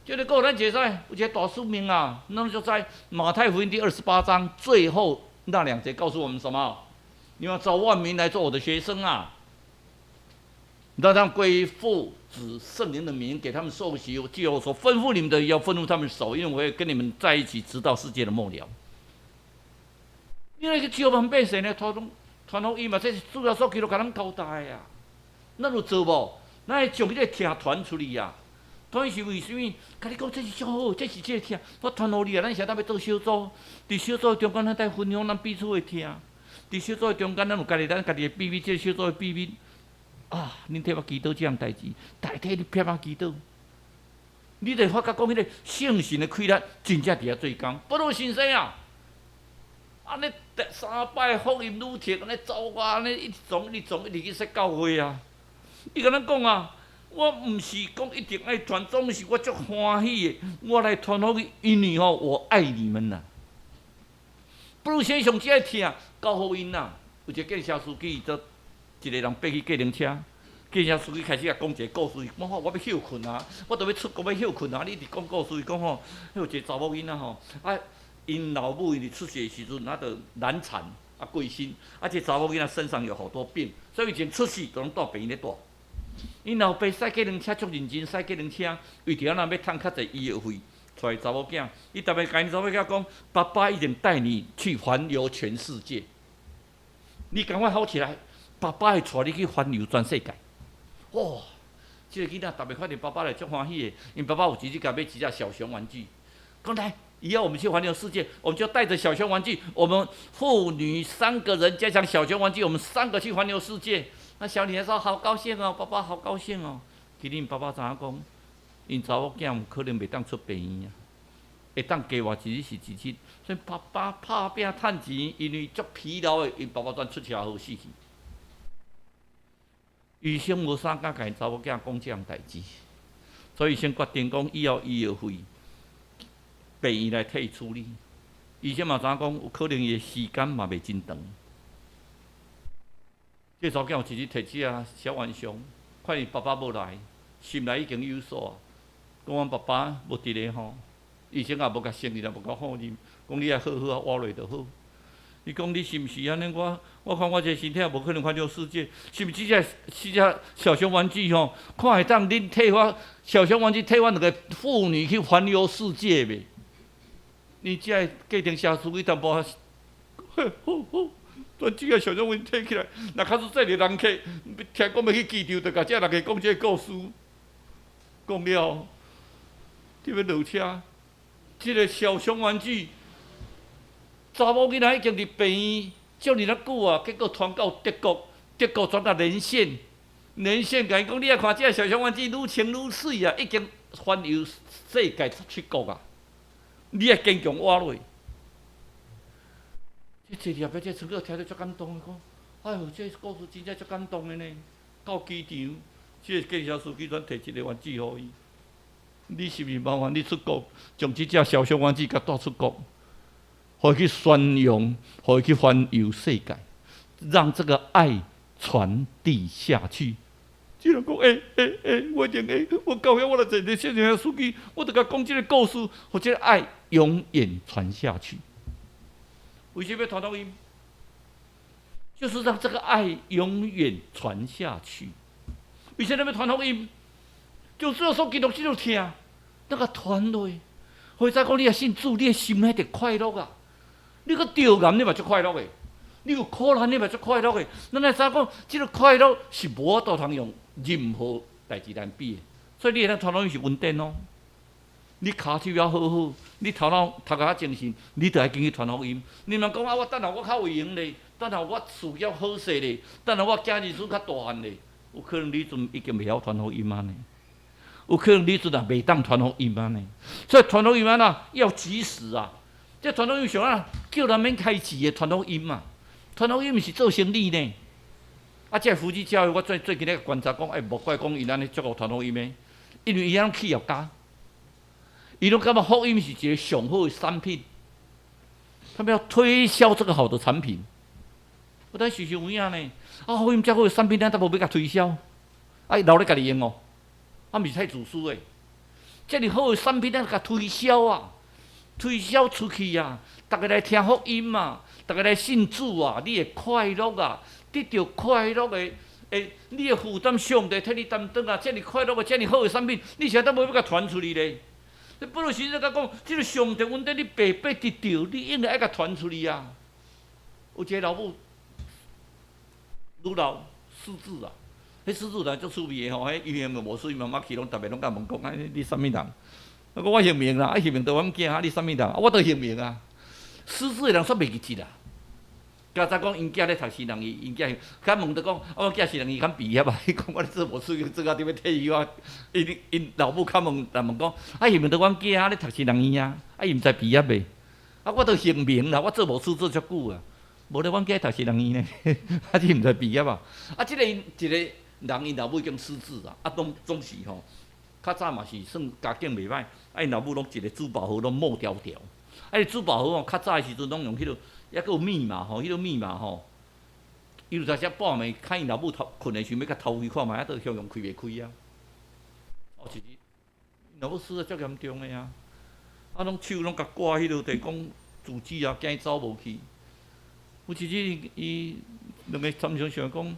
就是讲咱解释有一个大使命啊，那就在马太福音第28章最后那2节告诉我们什么？你要召万民来做我的学生啊！让归父子圣灵的名，给他们受洗。既有所吩咐你们的，要吩咐他们守，因为我会跟你们在一起，直到世界的末了。因为招万百姓呢，传福音嘛，这是主要所基督甲咱交代啊。咱有做无？咱会将迄个听传出去啊。传是为什么？甲你讲这是上好，这是这个听，我传互你啊。咱现在要做小组，伫小组中间咱在分享咱彼此的听。伫小组中间，咱有咱家己的秘密，这个小组的秘密。啊！恁替我祈祷这样代志，代替你偏啊祈祷，你就发觉讲迄个圣神的开力真正伫遐做工，不如先生啊！安尼3摆福音旅程，安尼走我安尼一直去说教会啊！伊甲咱讲啊，我毋是讲一定爱传，总是我足欢喜的，我来传福音，因为吼我爱你们呐。不如先上这听教福音呐，有一个建设司机做。一个人爬去计程车，计程车司机开始甲讲一个故事，讲吼我要休困啊，我都要出国要休困啊。你直讲故事，讲吼，有一个查某囡仔吼，啊，因老母因出世的时阵，就难产啊过身，啊，这查某囡仔身上有好多病，所以以前出世都拢住病院咧住。因老爸驶计程车足认真，驶计程车，为着要趁较侪医药费，带查某囝，伊特别甲因查某囝讲，爸爸一定带你去环游全世界，你赶快好起来。爸爸会带你去环游全世界，哇！这个囡仔特别看到爸爸来足欢喜的，因为爸爸有直接甲买一只小熊玩具，讲来。以后我们去环游世界，我们就带着小熊玩具，我们父女3个人加上小熊玩具，我们3个去环游世界。那小女孩说：“好高兴哦，爸爸好高兴哦。”其实爸爸知影讲，因查某囝可能袂当出病院啊，会当加活一日是一日。所以爸爸拍拼趁钱，因为足疲劳的，因爸爸专出车祸死去。医生无啥敢甲因查某囝讲这样代志，所以医生决定讲以后医药费。病院来替伊处理，医生嘛知影讲，有可能伊的时间嘛袂真长。这查某囝有一日摕只小浣熊，看伊爸爸无来，心内已经有数啊。讲阮爸爸无伫咧吼，医生也无甲承认，也无甲否认，讲你爱好好啊，活落就好。伊讲你是毋是安尼？我看我这身体也无可能环游世界，是毋是只小熊玩具吼，看会当恁替我小熊玩具替我2个妇女去环游世界袂？你只个家庭社书，伊淡薄仔，专这个小熊玩具摕起来，若假使载着人客，听讲要去机场，就甲这人客讲这个故事，讲了，伫要落车，这个小熊玩具，查某囡仔已经伫病院遮尔啊久啊，结果传到德国，德国传到连线，连线甲伊讲，你啊看这个小熊玩具愈清愈水啊，已经环游世界7国啊。你也坚强活落。这坐入去，这乘客听着足感动的，讲：“哎呦，这故事真正足感动的呢。”到机场，这个计程车司机专摕一个玩具互伊。你是毋是麻烦你出国，将这只小熊玩具甲带出国，互伊去宣扬，互伊去环游世界，让这个爱传递下去。这人讲，我一定会，我高兴，我来坐这小车司机，我著甲讲这个故事，互这个爱永远传下去。为什么要传福音？就是让这个爱永远传下去。为什么要传福音？就是要说基督徒就听，那个传落，或者讲你也信主，你的心内得快乐啊！你个着难，你嘛足快乐的；你有苦难，你嘛足快乐的。咱来知讲，这个快乐是无法度通用任何代志来比的。所以你个传福音是稳定哦。你骹手要好好，你头脑读较精神，你就爱经去传福音。你莫讲啊，我等下我较有闲咧，等下我事业好势咧，等下我囝儿孙较大汉咧，有可能你阵已经袂晓传福音啊呢。有可能你阵也袂当传福音啊呢。所以传福音啊，要及时啊。这传福音上啊，叫人免开市的传福音嘛。传福音毋是做生意呢。啊，这夫妻教会我最近咧观察讲，无怪讲伊安尼足够传福音的，因为伊安企业家。伊拢感觉福音是一个上好的产品，他们要推销这个好的产品。我等想想有影呢，啊，福音遮好的产品，咱都无要甲推销，啊，留咧家己用哦，啊，毋是太自私诶。遮尔好的产品，咱甲推销啊，推销出去啊，大家来听福音嘛，大家来信主啊，你会快乐啊，得到快乐的。你的负担上帝替你担当啊，遮尔快乐的，遮尔好的产品，你现在都无要甲传出去咧。你不如时阵甲讲，即个上帝稳定你白白得到，你应该爱甲传出去啊。有一个老母，愈老失智啊，迄失智人足趣味的吼，迄医院无水妈妈去拢逐个拢甲问讲，你啥物人？我讲我姓名啦，姓名对阮囝，你啥物人？我都姓名啊。失智的人煞袂记啦。刚才讲因囝咧读私人医，因囝甲问着讲，我囝私人医敢毕业啊？伊讲我这无水，这个伫要退休啊。因老母较问讲，啊，是毋着阮囝咧读私人医啊？啊，伊毋知毕业未？啊，我都姓名啦，我做无事做足久啊，无咧阮囝读私人医呢，啊，伊毋知毕业啊？啊，一个人因老母已经失智啊，啊，总是吼，较早嘛是算家境袂歹，啊，因老母拢一个珠宝盒拢冒条条，啊，伊珠宝盒吼，较早的时阵拢用迄落。抑佫有密码吼，迄个密码吼，伊就在遮半暝，看因老母困的时候要甲偷开看觅，啊，都向用开袂开啊。哦，是因老母死得足严重的啊，啊，拢手拢甲挂迄落地讲住址啊，惊伊走无去。有一日伊两个参详想讲，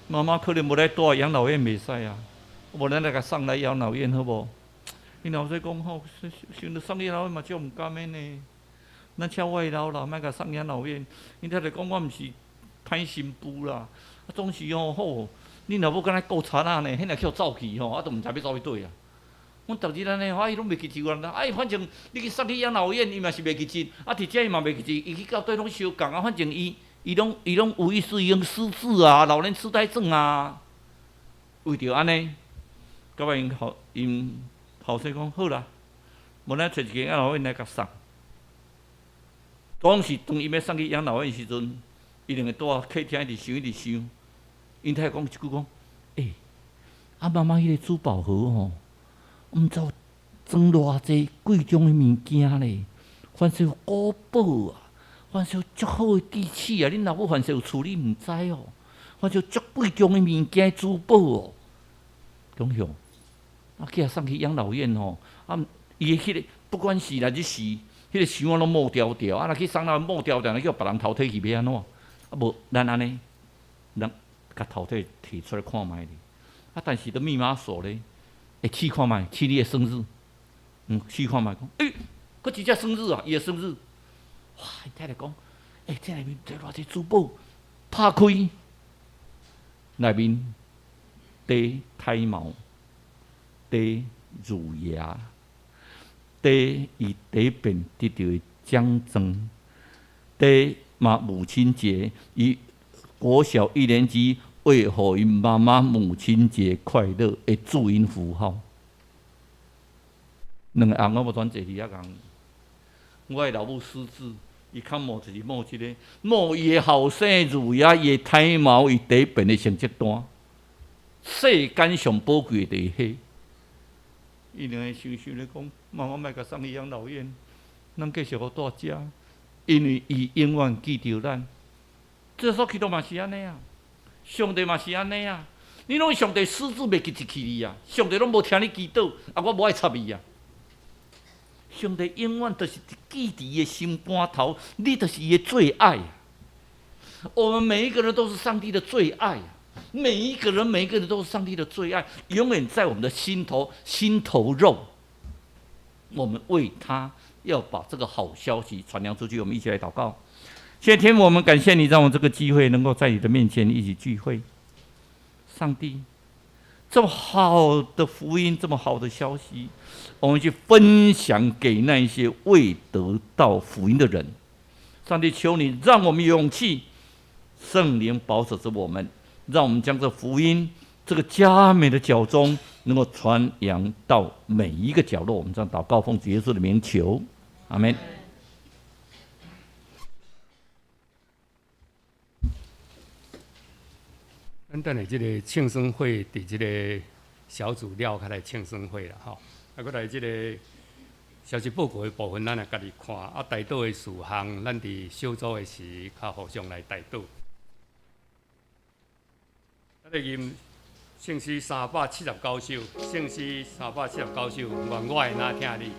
妈妈可能无来住养老院袂使啊，无咱来甲送来养老院好无？因老师讲吼，想着送去养老院嘛，足毋甘的呢。咱请我的老啦，莫甲送养老院。因才来讲，我毋是歹心妇啦，总是吼，恁老母敢若顾田啊呢，迄若叫走去吼，都毋知要走去倒啊。阮逐日安尼，伊拢袂记住啊。反正你去送去养老院，伊嘛是袂记住，伫遮伊嘛袂记住，伊去到底拢相共啊。反正伊拢有意识用失智啊、老年痴呆症啊，为着安尼，到尾因后生讲好啦，无咱找一个养老院来甲送。当时当伊要送去养老院时阵，伊两个住啊客厅一直想，因太太讲一句讲，妈妈迄个珠宝盒吼。毋知有装偌济贵重的物件咧，凡是有古宝啊，凡是有足好的地契啊，恁老母凡是有处理毋知哦，凡是有足贵重的物件珠宝哦，中向去送去养老院吼，伊的迄个不管是哪日时，迄个箱啊拢冒掉掉，若去送到冒掉掉，叫别人偷摕去要安怎？无咱安尼，咱甲偷摕摕出来看卖咧，但是都密码锁咧。会试看卖，试你的生日，试看卖，讲，佫一只生日啊，伊的生日，哇！伊太太讲，这内面这偌济珠宝，拍开，内面戴胎毛，戴乳牙，戴伊第一遍得到的奖状，戴嘛母亲节，伊国小1年级。为互因妈妈母亲节快乐的注音符号，两个红我无转坐伫遐红。我的老母失智，伊较冒就是冒即个，冒伊的后生的乳牙，伊的胎毛，伊第一遍的成绩单，世间上宝贵的第一。伊两个想咧讲，妈妈莫甲送去养老院，咱继续互住遮，因为伊永远记着咱。这所起都嘛是安尼啊。上帝嘛是安尼啊！你拢上帝私自袂记一去你啊！上帝拢无听你祈祷，我无爱插伊啊！上帝永远都是记伫伊的心肝头，你就是伊的最爱。我们每一个人都是上帝的最爱，每一个人都是上帝的最爱，永远在我们的心头肉。我们为他要把这个好消息传扬出去，我们一起来祷告。谢谢天父，我们感谢你，让我这个机会能够在你的面前一起聚会。上帝，这么好的福音，这么好的消息，我们去分享给那些未得到福音的人。上帝，求你让我们有勇气，圣灵保守着我们，让我们将这福音这个佳美的脚中，能够传扬到每一个角落。我们这样祷告，奉主耶稣的名求，阿们。咱等下即个庆生会，伫即个小组了开来庆生会啦，吼。过来即个消息报告的部分，咱也家己看。带倒的事项，咱伫小组的时，较互相来带倒。个吟圣诗379首，圣诗379首，愿我的哪听你。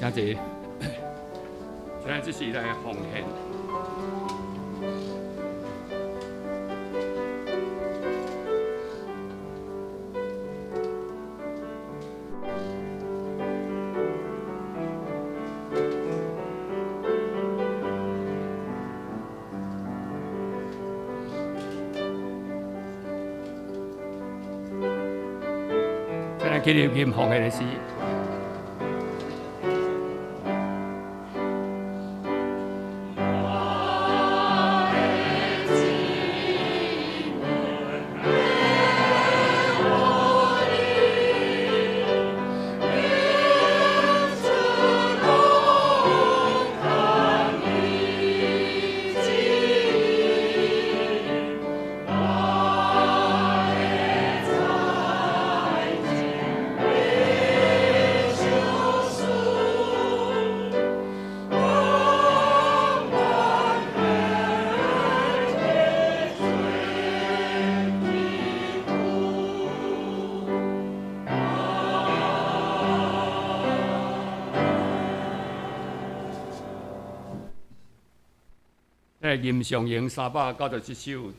真济，现在这是来奉献。现在给你奉献的是。吟上营397首，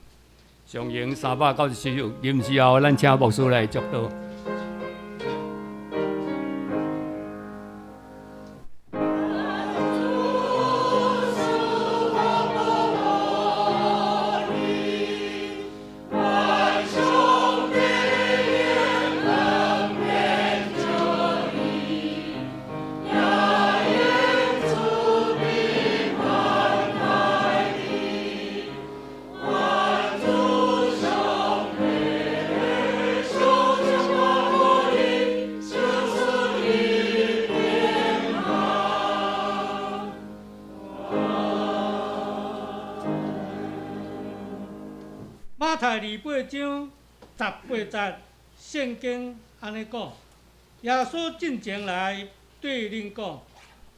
上营397首，吟之后，咱请牧师来祝祷。马太28章18节，圣经安尼讲：耶稣进前来对恁讲，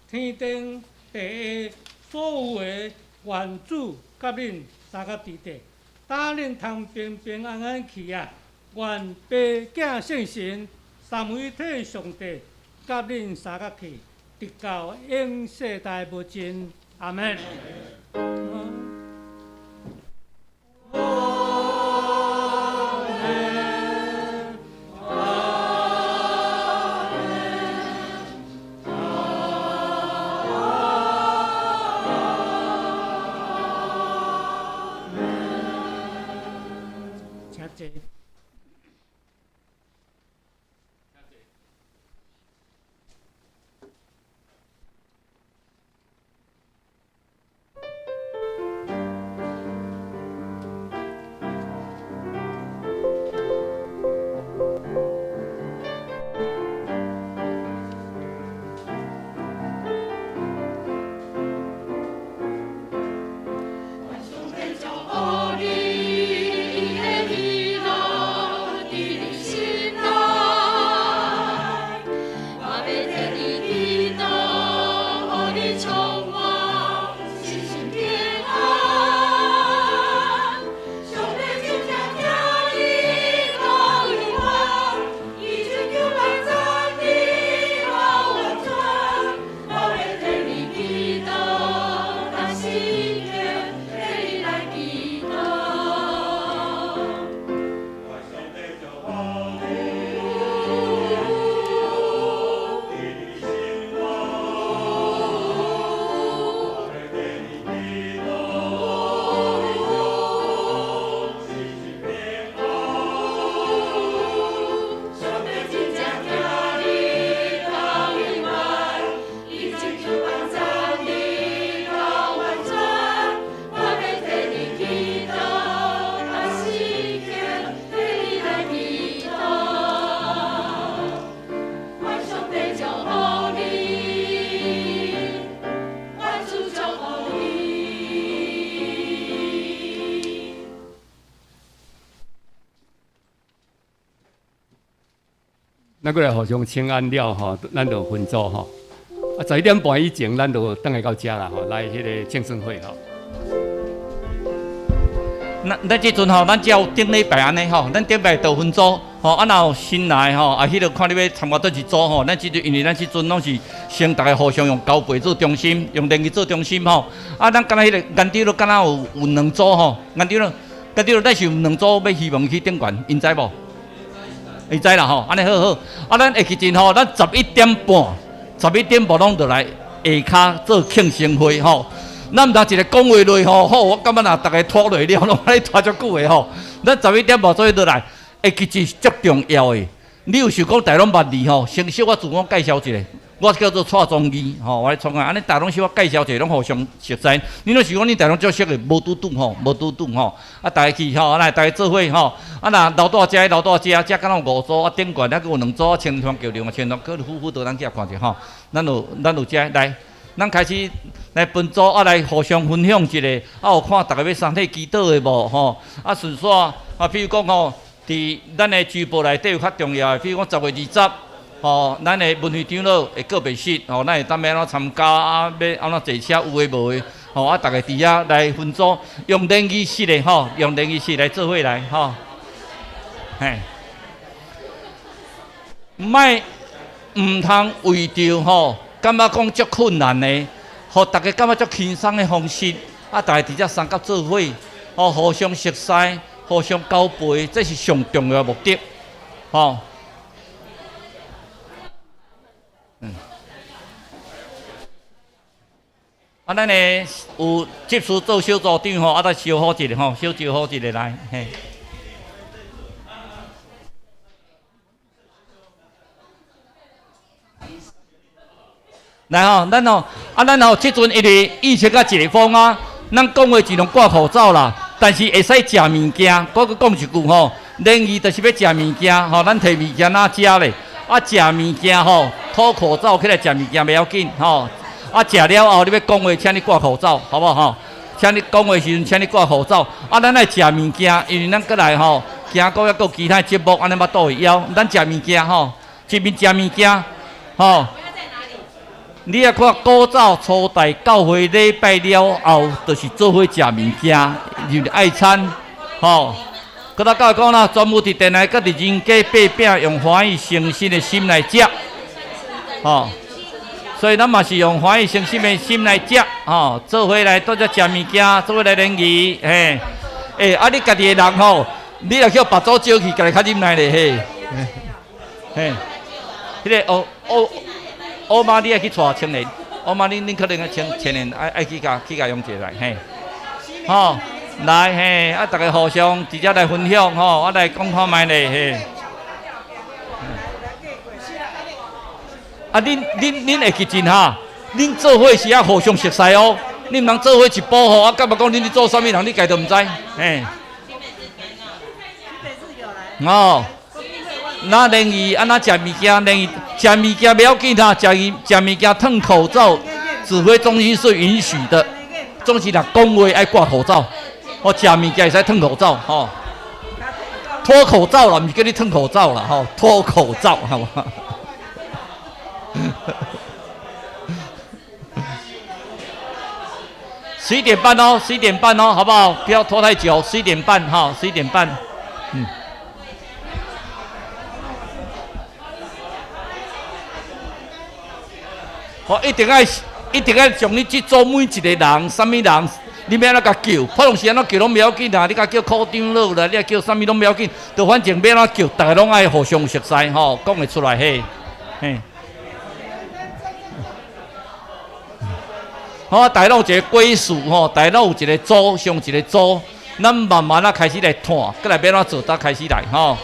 天顶地下所有的原主甲恁三甲伫地，打恁通平平安安去啊！愿爸囝圣神三位一体上帝甲恁三甲去，直到永世代无尽。阿门。咱过来互相请安了吼，咱就分组吼。11点半以前，咱就等下到遮啦吼，来迄个庆生会吼。咱即阵吼，咱只有顶礼拜安尼吼，咱顶礼拜就分组吼，啊若有新来吼，啊迄个看你要参加倒一组吼，咱即阵因为咱即阵拢是先大家互相用交陪做中心，用联谊做中心吼，啊咱敢若迄个眼滴咯，敢若有两组吼，眼滴咯，咱是有两组要希望去顶悬，因知无？会知啦吼，安尼好好，啊咱下期阵吼，咱11点半拢就来下骹做庆生会吼。咱毋通一个讲话落吼，好，我感觉若大家拖落了，拢安尼拖足久的吼。咱11点半左右倒来，下期是足重要的。你有想讲大拢捌字吼，先小我自我介绍一下，我叫做蔡宗义吼，我来创啊，安尼大拢小我介绍一下，拢互相熟悉。你若是讲你大拢足熟的，无拄吼，无拄吼，啊，大家去吼，啊来大家做伙吼，啊若留大遮，留大遮，遮敢若5组，啊顶悬还佫有2组，啊青团桥梁，青团佫夫妇倒咱遮看者吼，咱有遮来。咱开始来分组啊，来互相分享一下，啊，有看大家要身体祈祷的无吼？啊，顺续啊，比如讲吼，伫咱的直播内底有较重要的，比如讲10月20，吼，咱的文会长老会个别室，吼，咱会当要安怎参加啊？要安怎坐车有诶无诶？吼，啊，大家伫遐来分组，用联谊室的吼，用联谊室来做伙来吼，嘿，毋通为着吼。感觉讲足困难的，互大家感觉足轻松的方式，啊，大家伫遮三角做伙，吼，互相熟悉，互相交陪，这是上重要的目的，吼。啊，咱呢有执事做小组长吼，啊，再招呼一个吼，小招呼一个来，嘿。来吼，咱吼，即阵因为疫情甲解封啊，咱讲话尽量挂口罩啦，但是会使食物件。我搁讲一句吼，联谊就是要食物件吼，咱摕物件哪食咧？啊，食物件吼，脱口罩起来食物件袂要紧吼。啊，食了后你要讲话，请你挂口罩，好不好吼？请你讲话时阵，请你挂口罩。啊，咱爱食物件，因为咱过来吼，行过还佫其他节目，安尼巴肚会枵。咱食物件吼，一面食物件吼。你也看古早初代教会礼拜了后，就是做伙食物件，就是爱餐，吼。佮咱教会讲啦，专门伫店内，佮伫人家八饼，用欢喜诚心的心来食，吼。所以咱嘛是用欢喜诚心的心来食，吼，做伙来倒只食物件，做伙来联谊，嘿，啊，你家己的人吼，你若叫别组招去，家己较忍耐咧，嘿，嘿，迄个欧妈，你爱去带青年，欧妈，恁可能爱青年爱去甲用一来，嘿，吼，来嘿，啊，大家互相直接来分享吼，我来讲看卖咧，嘿。啊，恁会去真哈，恁做伙是要互相熟悉哦，恁毋通做伙一步吼，啊，干嘛讲恁伫做啥物人，你家都毋知，嘿。哦。那联谊安那食物件，联谊食物件不要紧哈，食物件脱口罩，指挥中心是允许的。总是若讲话爱挂口罩，我食物件会使脱口罩，吼。脱口罩啦，毋是叫你脱口罩啦，吼，脱口罩，好不好？11点半哦，11点半哦，好不好？不要拖太久，11点半哈，11点半，我一定要从你即组每一个人，啥物人，你要安怎甲叫？普通时安怎叫拢袂要紧啦，你甲叫科长老啦，你叫啥物拢袂要紧，就反正要安怎叫，大家拢爱互相熟悉吼，讲会出来嘿，嘿。好，大家拢有一个归属吼，大家拢有一个组，上一个组，咱慢慢开始来探，过来要安怎做，才开始来吼。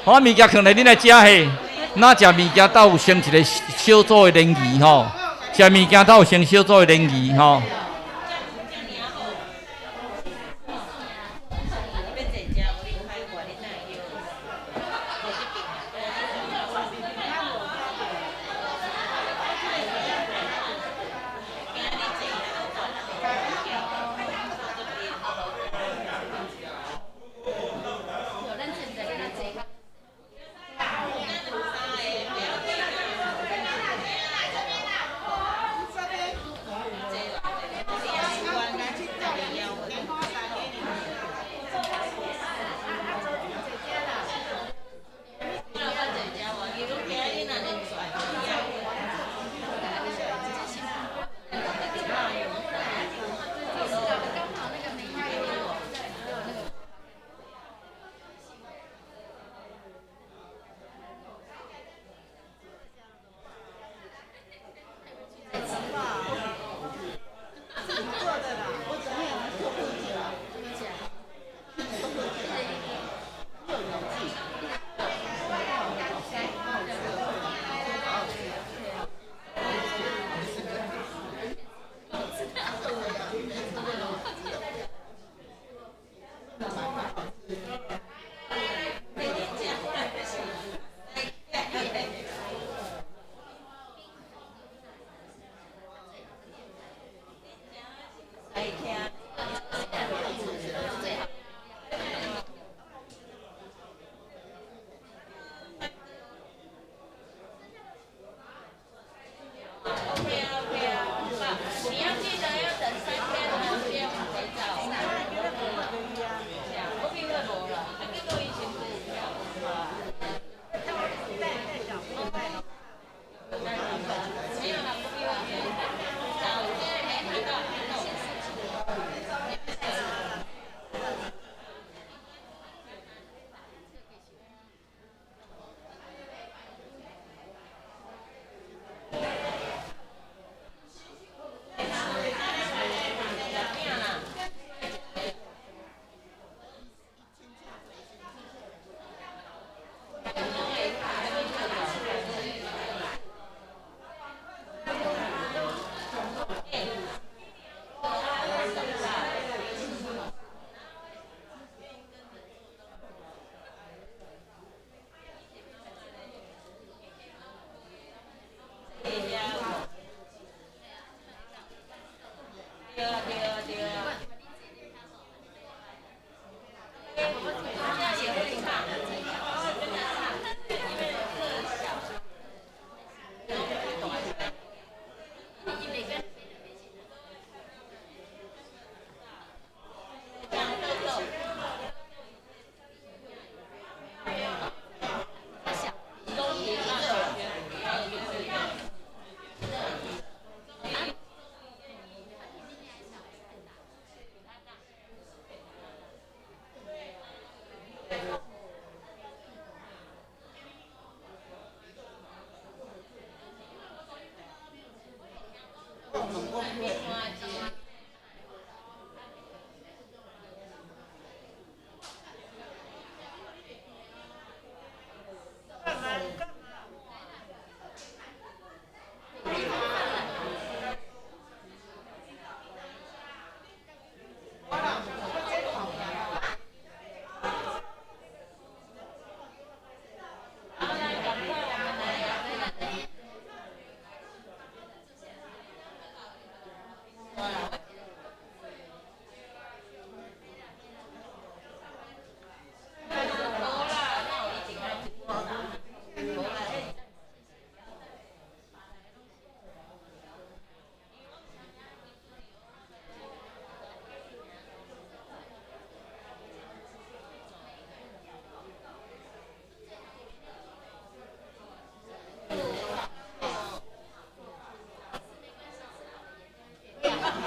好，物件放来恁来食嘿。那食物件倒有成一个小组的联谊吼，食物件倒有成小组的联谊吼。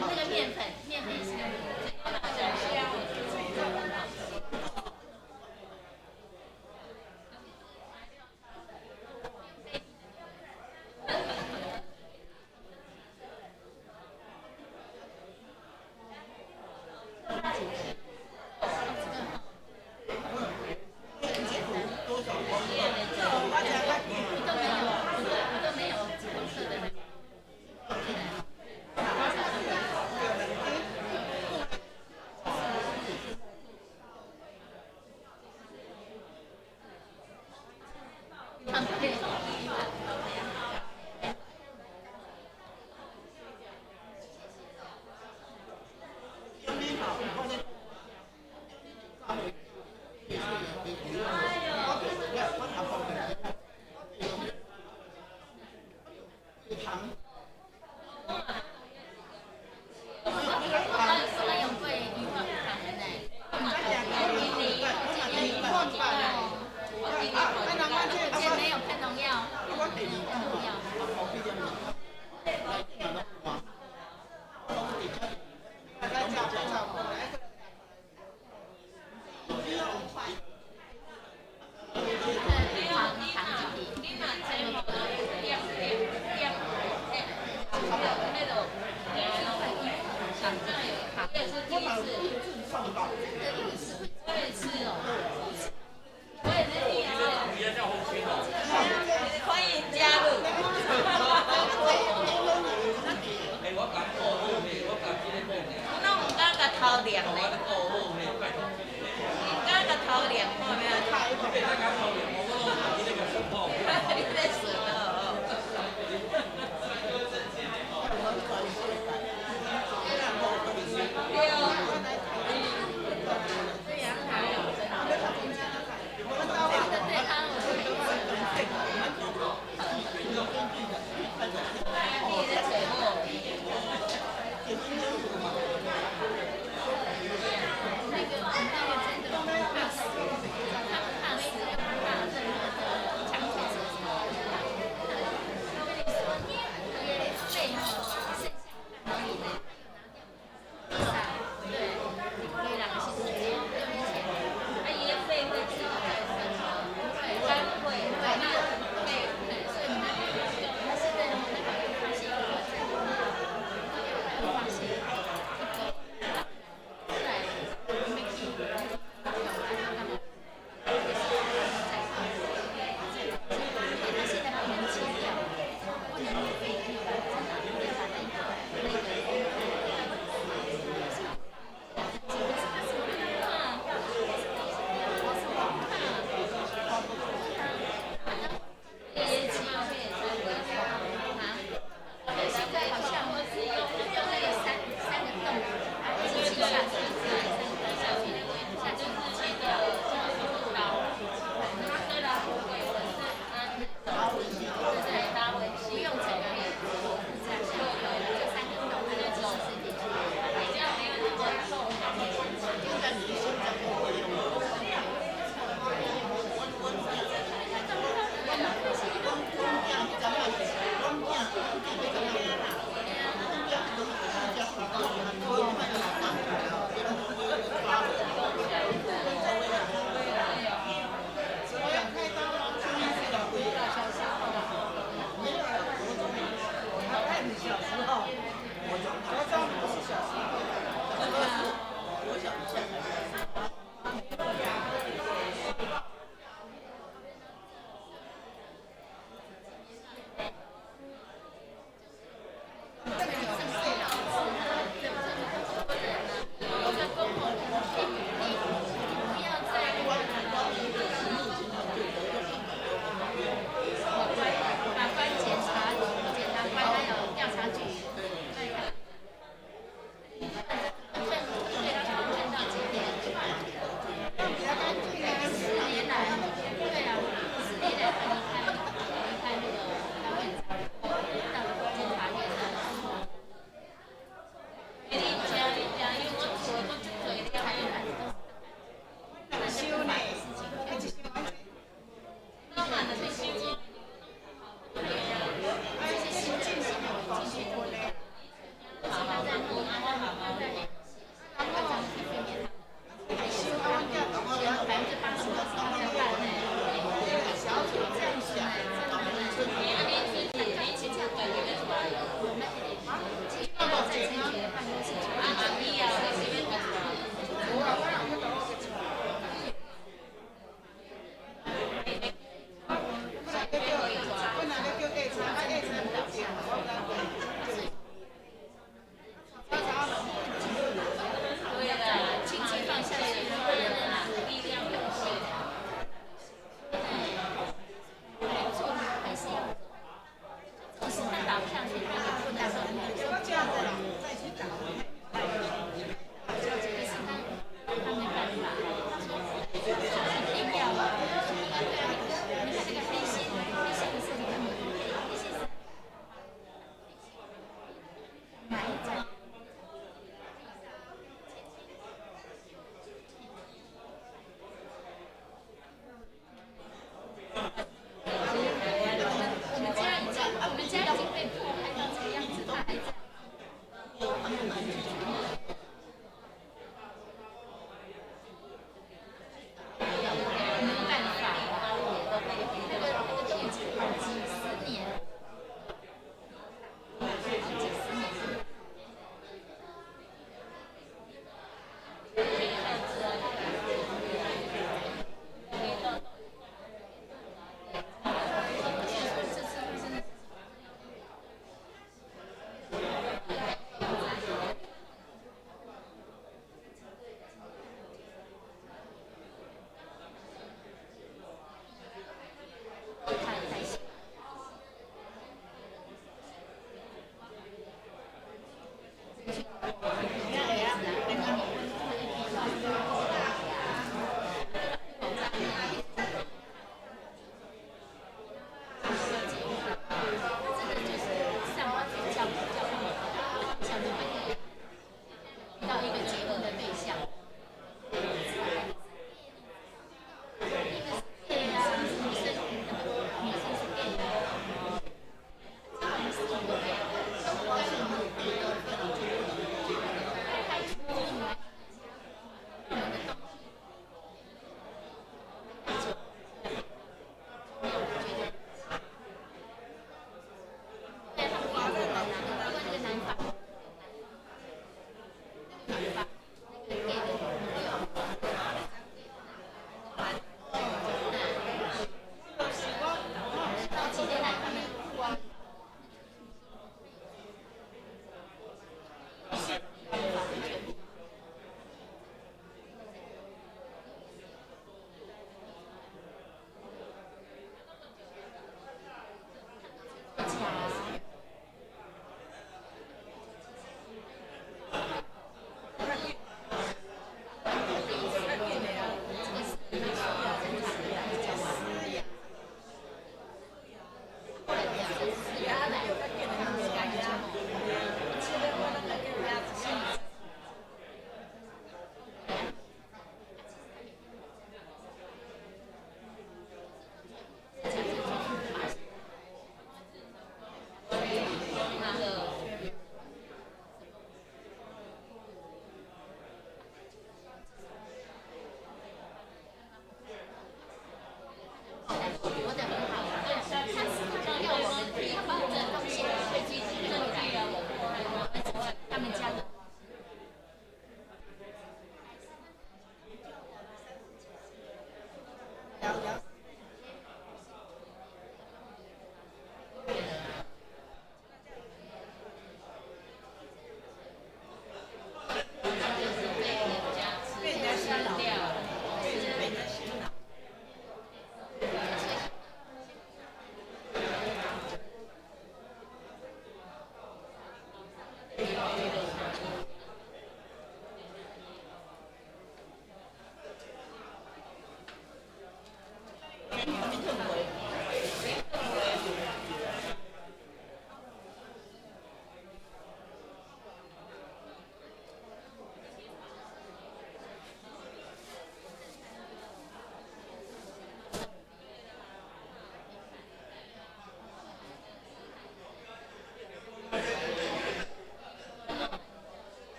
那个面粉是都没有红色的。没有看农药，没有看农药。欢迎加入。那我刚个头凉嘞，刚个头凉，看没有？你在死了。对阳台有。对康。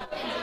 我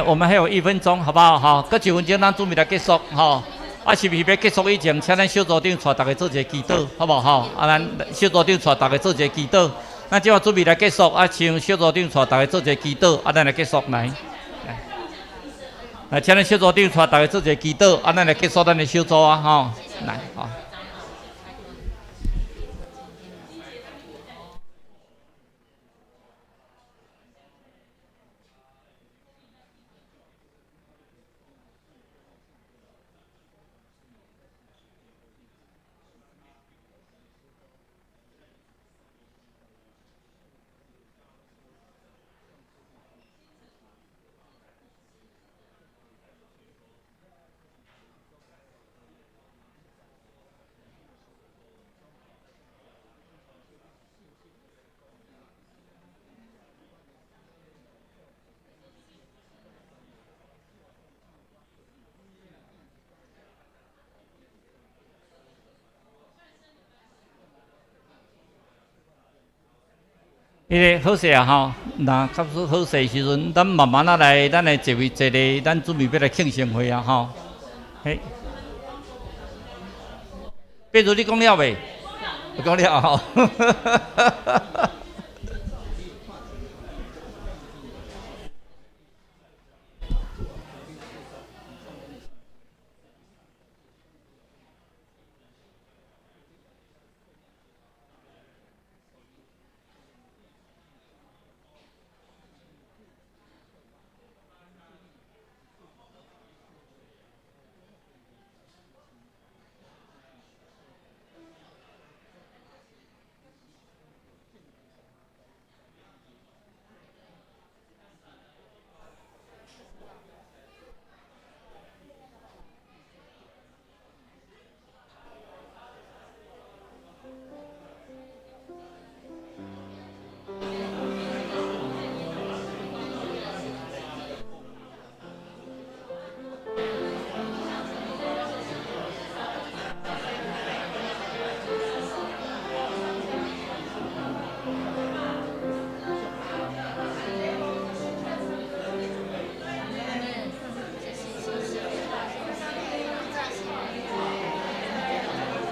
我们还有1分钟，好不好？哈，搁1分钟，咱准备来结束，哈。啊，是不是要结束以前，请咱小组长带大家做一个祈祷，好不好？哈，啊，咱小组长带大家做一个祈祷。咱即马准备来结束，啊，请小组长带大家做一个祈祷，啊，咱来结束来。来，请咱小组长带大家做一个祈祷，啊，咱来结束咱的小组啊，吼，来，吼。迄个好势啊吼，那较好好势时阵，咱慢慢啊来，咱来一位一个，咱准备要来庆生会啊吼。嘿，比如你讲了未？讲了吼。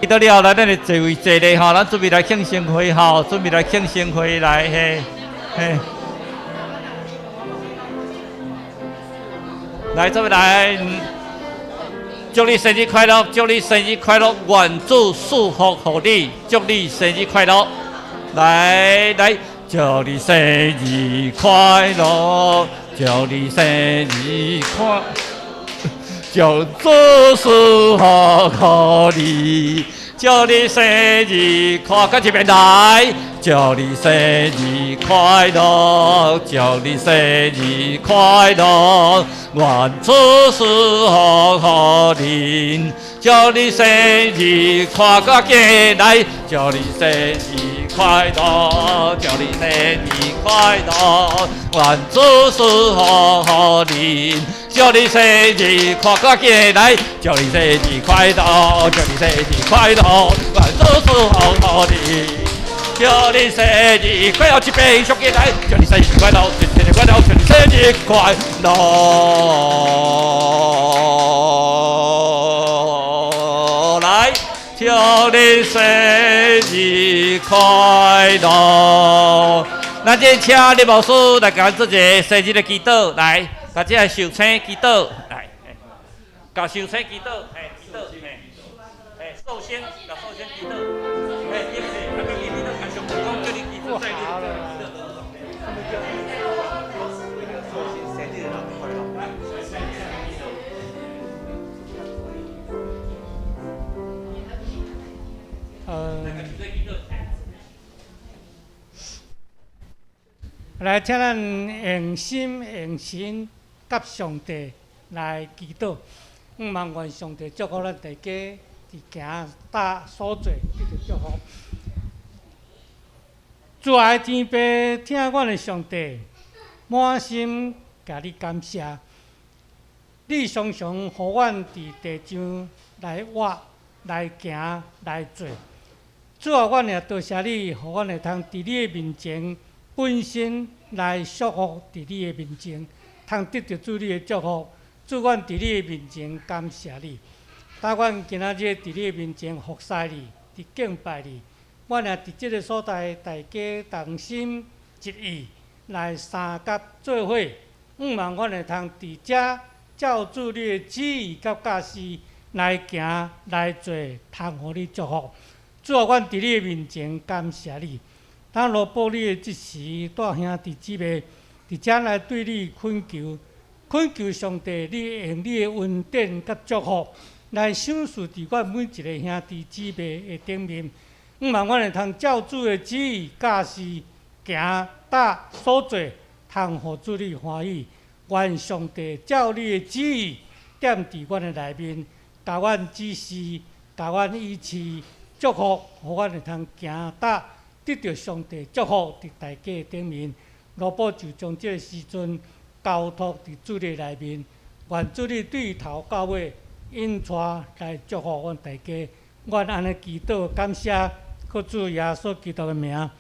记到了，来，咱来坐位坐咧吼，咱准备来庆生会吼，准备来庆生会来嘿，嘿，来准备来，祝你生日快乐，祝你生日快乐，愿主祝福互你，祝你生日快乐，来来，祝你生日快乐，祝你生日快。就做事好可你，祝你生日快乐！这边来，祝你生日快乐，祝你生日快乐，愿做事好可你，祝你生日快乐！进来，祝你生日快乐，祝你生日快乐，愿做事好可你。祝你生日快乐！进来，祝你生日快乐，祝你生日快乐，愿做事好好的。祝你生日快乐！一杯上进来，祝你生日快乐，祝你生日快乐，祝你生日快乐。来，祝你生日快乐！咱这请李牧师来给咱做一个生日的祈祷，来。甲这受请祈祷，来，甲受请祈祷，祈祷，寿星，甲寿星祈祷，因为那个你都甲上公公叫你祈祷，好了。来，请咱用心用心甲上帝来祈祷，望愿上帝祝福咱大家伫行大所做得到祝福。主爱天父，听阮的上帝，满心甲你感谢。你常常互阮伫地上来活、来行、来做。主啊，阮也多谢你，互阮会通伫你的面前。本身来祝福伫你的面前，通得到主你的祝福。主，阮伫你的面前感谢你。当阮今仔日伫你的面前服侍你，伫敬拜你，阮也伫即个所在，大家同心一意来相合做伙。望阮会通伫遮照主你的旨意甲教示来行来做，通互你祝福。主啊，阮伫你的面前感谢你，当罗报你的即时，带兄弟姊妹伫遮来对你恳求，恳求上帝，你用你的恩典甲祝福来赏赐伫阮每一个兄弟姊妹的顶面。望阮会通照主的旨意教示行搭所做，通互主你欢喜。愿上帝照你的旨意踮伫阮的内面，甲阮指示，甲阮医治，祝福，互阮会通行搭得到上帝祝福伫大家的顶面。罗宝就将这个时阵交托伫主的内面，愿主你对头到尾引带来祝福阮大家。阮安尼祈祷感谢，靠主耶稣基督的名，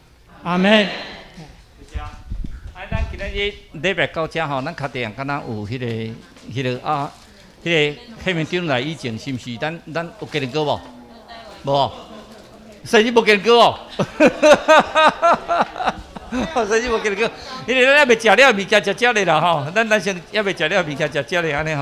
阿门。咱今仔日礼拜到遮吼，咱确定敢若有迄个面长来以前是毋是？咱有给人过无？无哦，生日无给人过哦。生日无给人过，因为咱还袂食了物件，食了啦吼，咱先还袂食了物件，食了安尼吼。